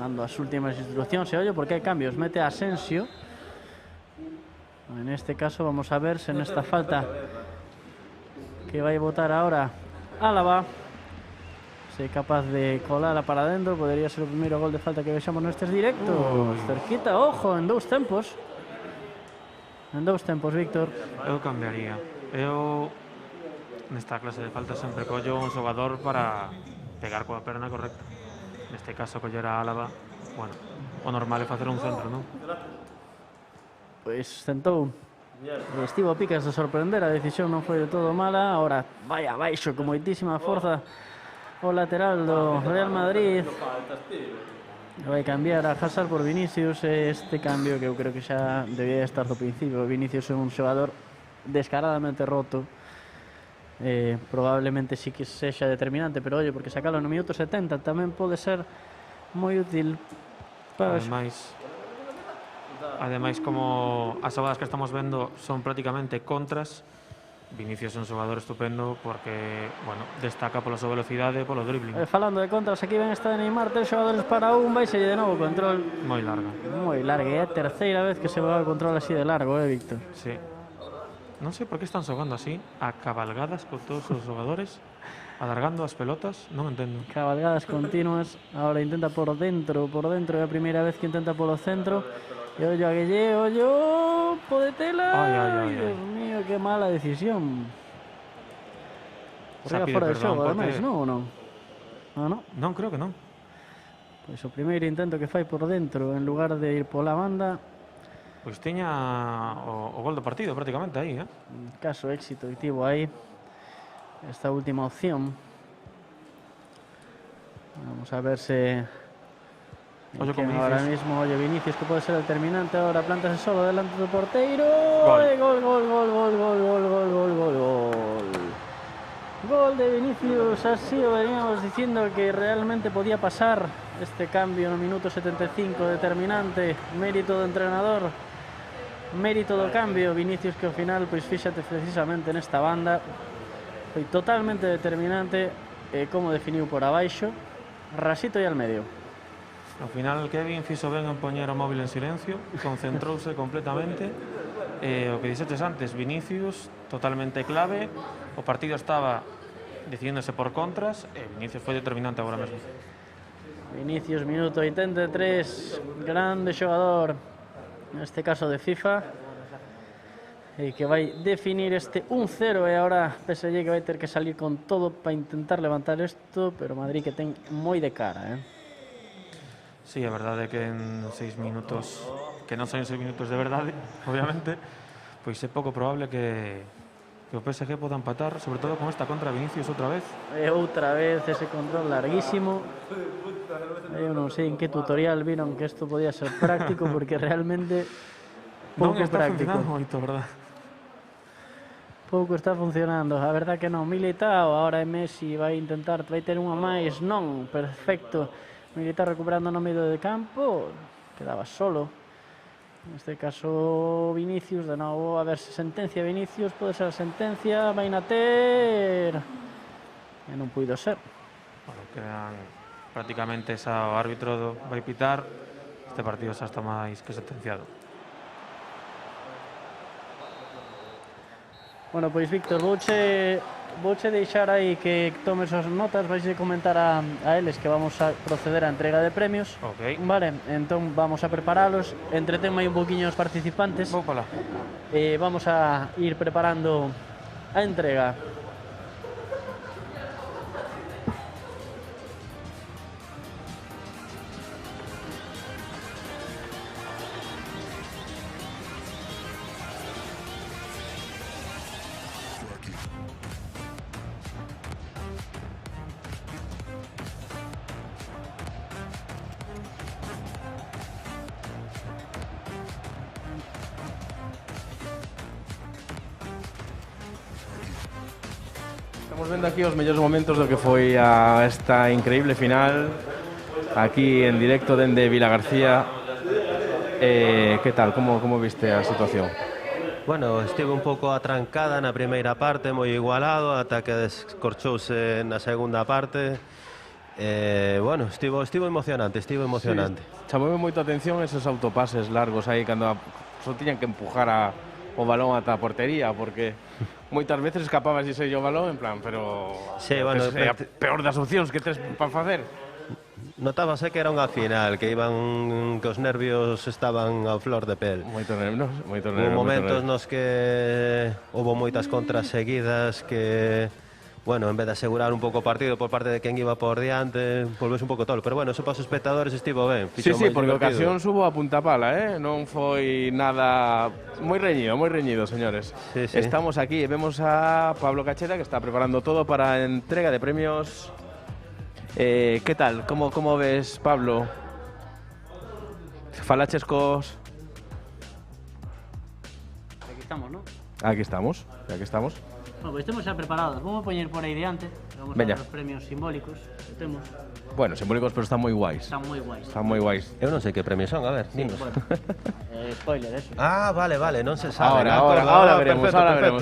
dando as últimas instruccións, e ollo porque hai cambios, mete a Asensio. En este caso vamos a ver se nesta falta que vai botar ahora Álava se é capaz de colala para dentro. Podería ser o primeiro gol de falta que vexamos nestes directos. Cerquita, ojo, en dous tempos, Víctor. Eu cambiaría. Eu nesta clase de falta sempre collo un xogador para pegar coa perna correcta. Neste caso coller a Álava, bueno, o normal é facer un centro, non? Pois tentou Estivo Picas de sorprender, a decisión non foi de todo mala. Ahora vai abaixo con moitísima forza o lateral do Real Madrid. Vai cambiar a Hazard por Vinicius. Este cambio que eu creo que xa debía estar do principio. Vinicius é un xogador descaradamente roto. Probablemente sí que sexa determinante, pero oye, porque sacalo no minuto 70 tamén pode ser moi útil para... Ademais, como as xogadas que estamos vendo son prácticamente contras, Vinicius é un xogador estupendo porque, bueno, destaca pola súa velocidade e polo dribbling. Falando de contras, aquí ven esta de Neymar, 3 xogadores para un, vai de novo control. Moi larga. Moi larga, é a terceira vez que se va a control así de largo, Víctor? Sí. Non sei por que están xogando así, a cabalgadas con todos os xogadores, alargando as pelotas, non entendo. Cabalgadas continuas, ahora intenta por dentro, é a primeira vez que intenta polo centro. E ollo a Guille, ollo, podetela. Ay, Dios mío, que mala decisión. Correga fora de xogo, ademais, non ou non? Non? Non, creo que non. Pois o primeiro intento que fai por dentro, en lugar de ir pola banda. Pois tiña o gol do partido prácticamente aí, Caso éxito que tivo aí esta última opción. Vamos a ver se Oye, con ahora Vinicius. mismo, oye, Vinicius, que puede ser determinante, ahora plantas solo delante del porteiro. Gol. Gol, gol, gol, gol, gol, gol, gol, gol, gol, gol. Gol de Vinicius, así lo veníamos diciendo que realmente podía pasar este cambio en el minuto 75, determinante, mérito do entrenador, mérito do cambio, Vinicius que ao final, pois fíxate precisamente nesta banda, foi totalmente determinante, como definiu por abaixo, rasito e al medio. Ao final, Kevin fixo ben en poñer o móvil en silencio, concentrouse completamente. O que dixetes antes, Vinicius, totalmente clave. O partido estaba decidíndose por contras e Vinicius foi determinante agora mesmo. Vinicius, minuto 83, grande xogador, neste caso de FIFA, e que vai definir este 1-0 e agora PSG que vai ter que salir con todo para intentar levantar isto, pero Madrid que ten moi de cara, Sí, a verdade é que en 6 minutos, que non son 6 minutos de verdade, obviamente, pois é pouco probable que o PSG poda empatar, sobre todo con esta contra Vinicius outra vez. E outra vez ese control larguísimo. Eu non sei en que tutorial viron que isto podía ser práctico, porque realmente Non pouco está práctico. funcionando moito, verdad? Pouco está funcionando, a verdad que non. Militao, agora é Messi, vai intentar, vai ter unha máis, non, perfecto. Militao recuperando no medio de campo, quedaba solo. Neste caso Vinicius, de novo, a ver se sentencia Vinicius, pode ser a sentencia, vai na ter. E non puido ser. Bueno, quedan prácticamente xa o árbitro vai pitar, este partido xa está máis que sentenciado. Bueno, pois Víctor, vouche deixar aí que tomes as notas, vais a comentar a eles que vamos a proceder á entrega de premios. Ok. Vale, entón vamos a preparalos, entretenme aí un poquinho os participantes. Vou para lá. Vamos a ir preparando a entrega. Estamos vendo aquí os mellores momentos do que foi esta increíble final aquí en directo dende Vilagarcía. Que tal? Como viste a situación? Bueno, estive un pouco atrancada na primeira parte, moi igualado, ata que descorchouse na segunda parte. Bueno, estivo emocionante, Sí, chamoume moito a atención esos autopases largos aí cando só tiñan que empujar o balón ata a portería, porque moitas veces escapabas e o balón en plan, pero Sí, bueno, é a peor das opcións que tes para facer. Notábase que era unha final, que os nervios estaban a flor de pel. Moitos nervios. Hubo momentos nos que houve moitas contras seguidas que, bueno, en vez de asegurar un pouco o partido por parte de quen iba por diante, volvese un pouco tolo. Pero bueno, eso para os espectadores estivo ben. Sí, porque a ocasión subo a punta pala, non foi nada moi reñido, señores. Sí. Estamos aquí e vemos a Pablo Cacheda que está preparando todo para a entrega de premios. Que tal? Como ves, Pablo? Falaches cos... Aquí estamos, ¿no? Aquí estamos. Bueno, pois temos xa preparados. Vamos a poñer por aí diante. Vamos Veña. a ver os premios simbólicos que temos. Bueno, simbólicos, pero están moi guais. Están moi guais. Están moi guais. Eu non sei que premios son, a ver, dinos. Bueno, spoiler, eso. Ah, vale, non se sabe. Ahora veremos,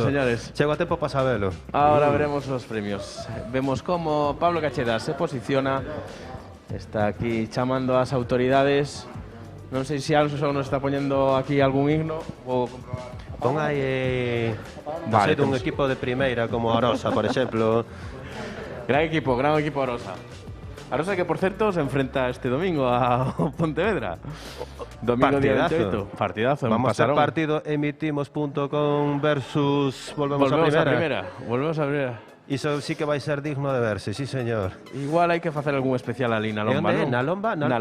señores. Chego a tempo para sabelo. Ahora veremos los premios. Vemos cómo Pablo Cacheda se posiciona. Está aquí chamando a las autoridades. Non sei se Alonso nos está poniendo aquí algún himno ou Pon aí Vale, dun temos- equipo de primeira como Arosa, por exemplo. gran equipo Arosa. Arosa que, por certo, se enfrenta este domingo a Pontevedra. Domingo día 28. Partidazo. en Vamos a Pasarón. ser partido emitimos.com versus Volvemos a Primera. Volvemos a primera. Iso sí que vai ser digno de verse, sí señor. Igual hai que facer algún especial ali na Lomba, E onde é? non? Na Lomba? Na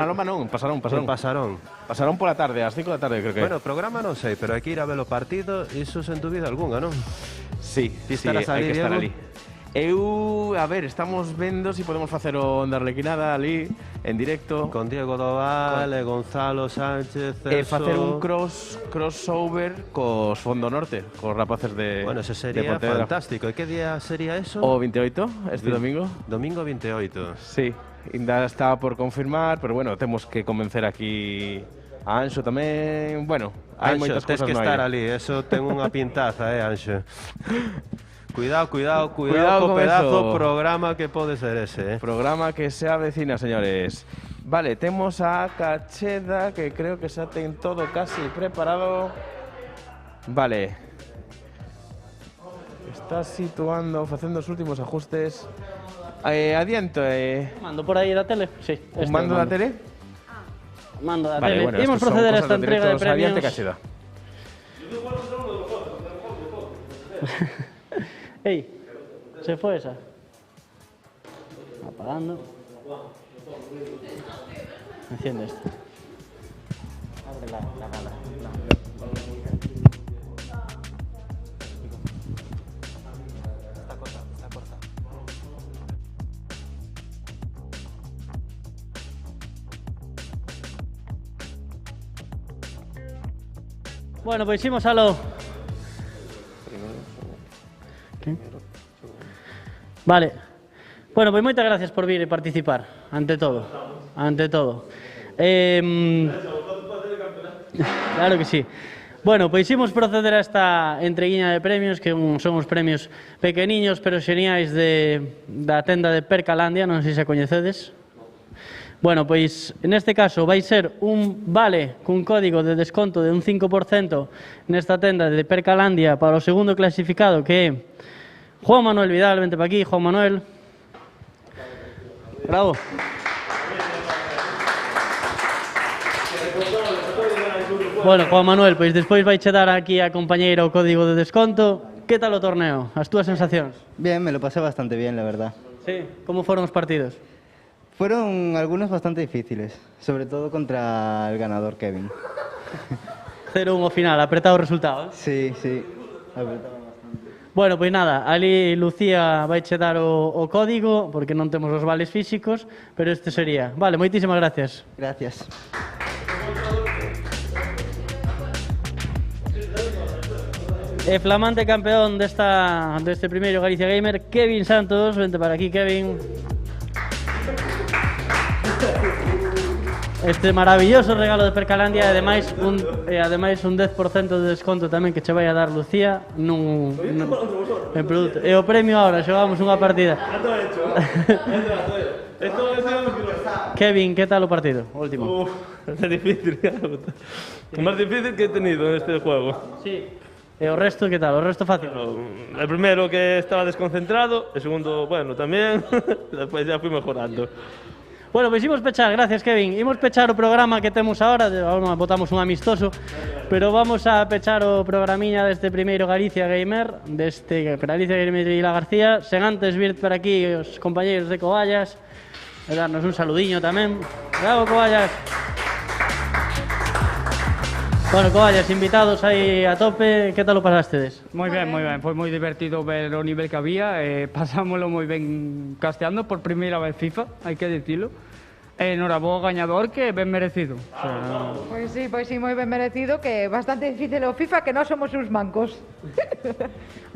Lomba non, Pasarón. En Pasarón. Pasarón pola tarde, ás 5 da tarde, creo que. Bueno, programa non sei, pero hai que ir a ver o partido, iso sen dúbida algunha, non? sí, Ti estarás hai ali, que estar Diego? ali. A ver, estamos vendo se podemos facer o Onda Arlequinada ali, en directo. Con Diego Doval, Gonzalo Sánchez, E facer un crossover cos Fondo Norte, cos rapaces de Bueno, eso de sería Pontevedra. fantástico. E que día sería eso? O 28, este domingo. Domingo 28. Sí, ainda está por confirmar, pero bueno, temos que convencer aquí a Anxo tamén. Bueno, hai Anxo, moitas tes cousas que no estar aire. ali, eso ten unha pintaza, Anxo. Cuidado co con pedazo eso. programa que pode ser ese, Programa que se avecina, señores. Vale, temos a Cacheda, que creo que xa ten todo casi preparado. Vale. Está situando, facendo os últimos ajustes. Adiento, Mando por aí da tele? Sí. un mando da tele? Mando da Vale, tele. bueno, Imos estos son proceder a cosas esta de entrega de directos. Adiante, premios. Cacheda. Ey, se fue esa. Apagando. Enciende esto. Abre la gala. Bueno, pois imos alo. ¿Qué? Vale. Bueno, pois moitas gracias por vir e participar, ante todo. Ante todo. Claro que sí. Bueno, pois imos proceder a esta entreguiña de premios, que son os premios pequeniños pero xeniais da tenda de Percalandia, non sei se a coñecedes. Bueno, pois neste caso vai ser un vale cun código de desconto de un 5% nesta tenda de Percalandia para o segundo clasificado, que é Juan Manuel Vidal. Vente pa aquí, Juan Manuel. Bravo. Bueno, Juan Manuel, pois despois vai che dar aquí a compañeira o código de desconto. Que tal o torneo? As túas sensacións? Bien, me lo pasé bastante bien, la verdad. Sí. Como foron os partidos? Fueron algunos bastante difíciles, sobre todo contra el ganador Kevin. 0-1 ao final, apretado o resultado. Sí, sí, apretado bastante. Bueno, pois nada, ali Lucía vai che dar o código, porque non temos os vales físicos, pero este sería. Vale, moitísimas gracias. Gracias. E flamante campeón deste primeiro Galicia Gamer, Kevin Santos. Vente para aquí, Kevin. Este maravilloso regalo de Percalandia e ademais un 10% de desconto tamén que che vai a dar Lucía en produto. E o premio ahora, xogamos unha partida. Kevin, que tal o partido? O último. Es difícil, claro. O máis difícil que he tenido en este juego. Sí. E o resto, que tal? O resto fácil? El primero que estaba desconcentrado, el segundo, bueno, también. Despois ya fui mejorando. Bueno, pois imos pechar, gracias Kevin. Imos pechar o programa que temos agora, botamos un amistoso, pero vamos a pechar o programiña deste primeiro Galicia Gamer, deste Galicia Gamer de Vila García, sen antes vir para aquí os compañeiros de Coballas e darnos un saludiño tamén. Bravo, Coballas. Bueno, Coballas, invitados aí a tope, que tal o pasastedes? Moi ben, foi moi divertido ver o nivel que había, pasámoslo moi ben casteando por primeira vez FIFA, hai que dicilo. Enhorabuá ao gañador, que ben merecido. Pois sí, moi ben merecido, que é bastante difícil o FIFA, que nós somos uns mancos.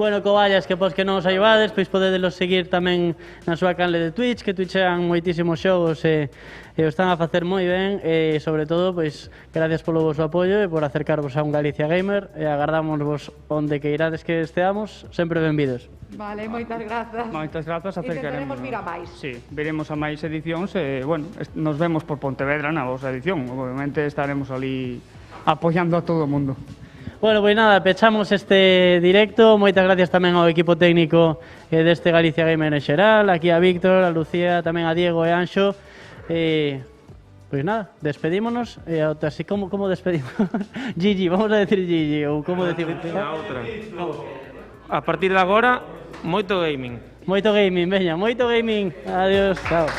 Bueno, Coballas, que que non os ayudades, pois podedelos seguir tamén na súa canle de Twitch, que twitchean moitísimos xogos e o están a facer moi ben, e sobre todo, pois, gracias polo vosso apoio e por acercarvos a un Galicia Gamer, e agardámosvos onde que irades que esteamos, sempre benvidos. Vale, moitas grazas. Moitas grazas, acercaremos. Intentaremos vir a máis. Sí, veremos a máis edicións e, bueno, nos vemos por Pontevedra na vosa edición. Obviamente estaremos ali apoiando a todo o mundo. Bueno, pois nada, pechamos este directo. Moitas gracias tamén ao equipo técnico deste Galicia Gamer en xeral, aquí a Víctor, a Lucía, tamén a Diego e Anxo. Pois nada, despedímonos. Así como despedimos? Gigi, vamos a decir Gigi, ou como decimos? A outra. A partir de agora, moito gaming. Moito gaming, veña, moito gaming. Adiós, chao.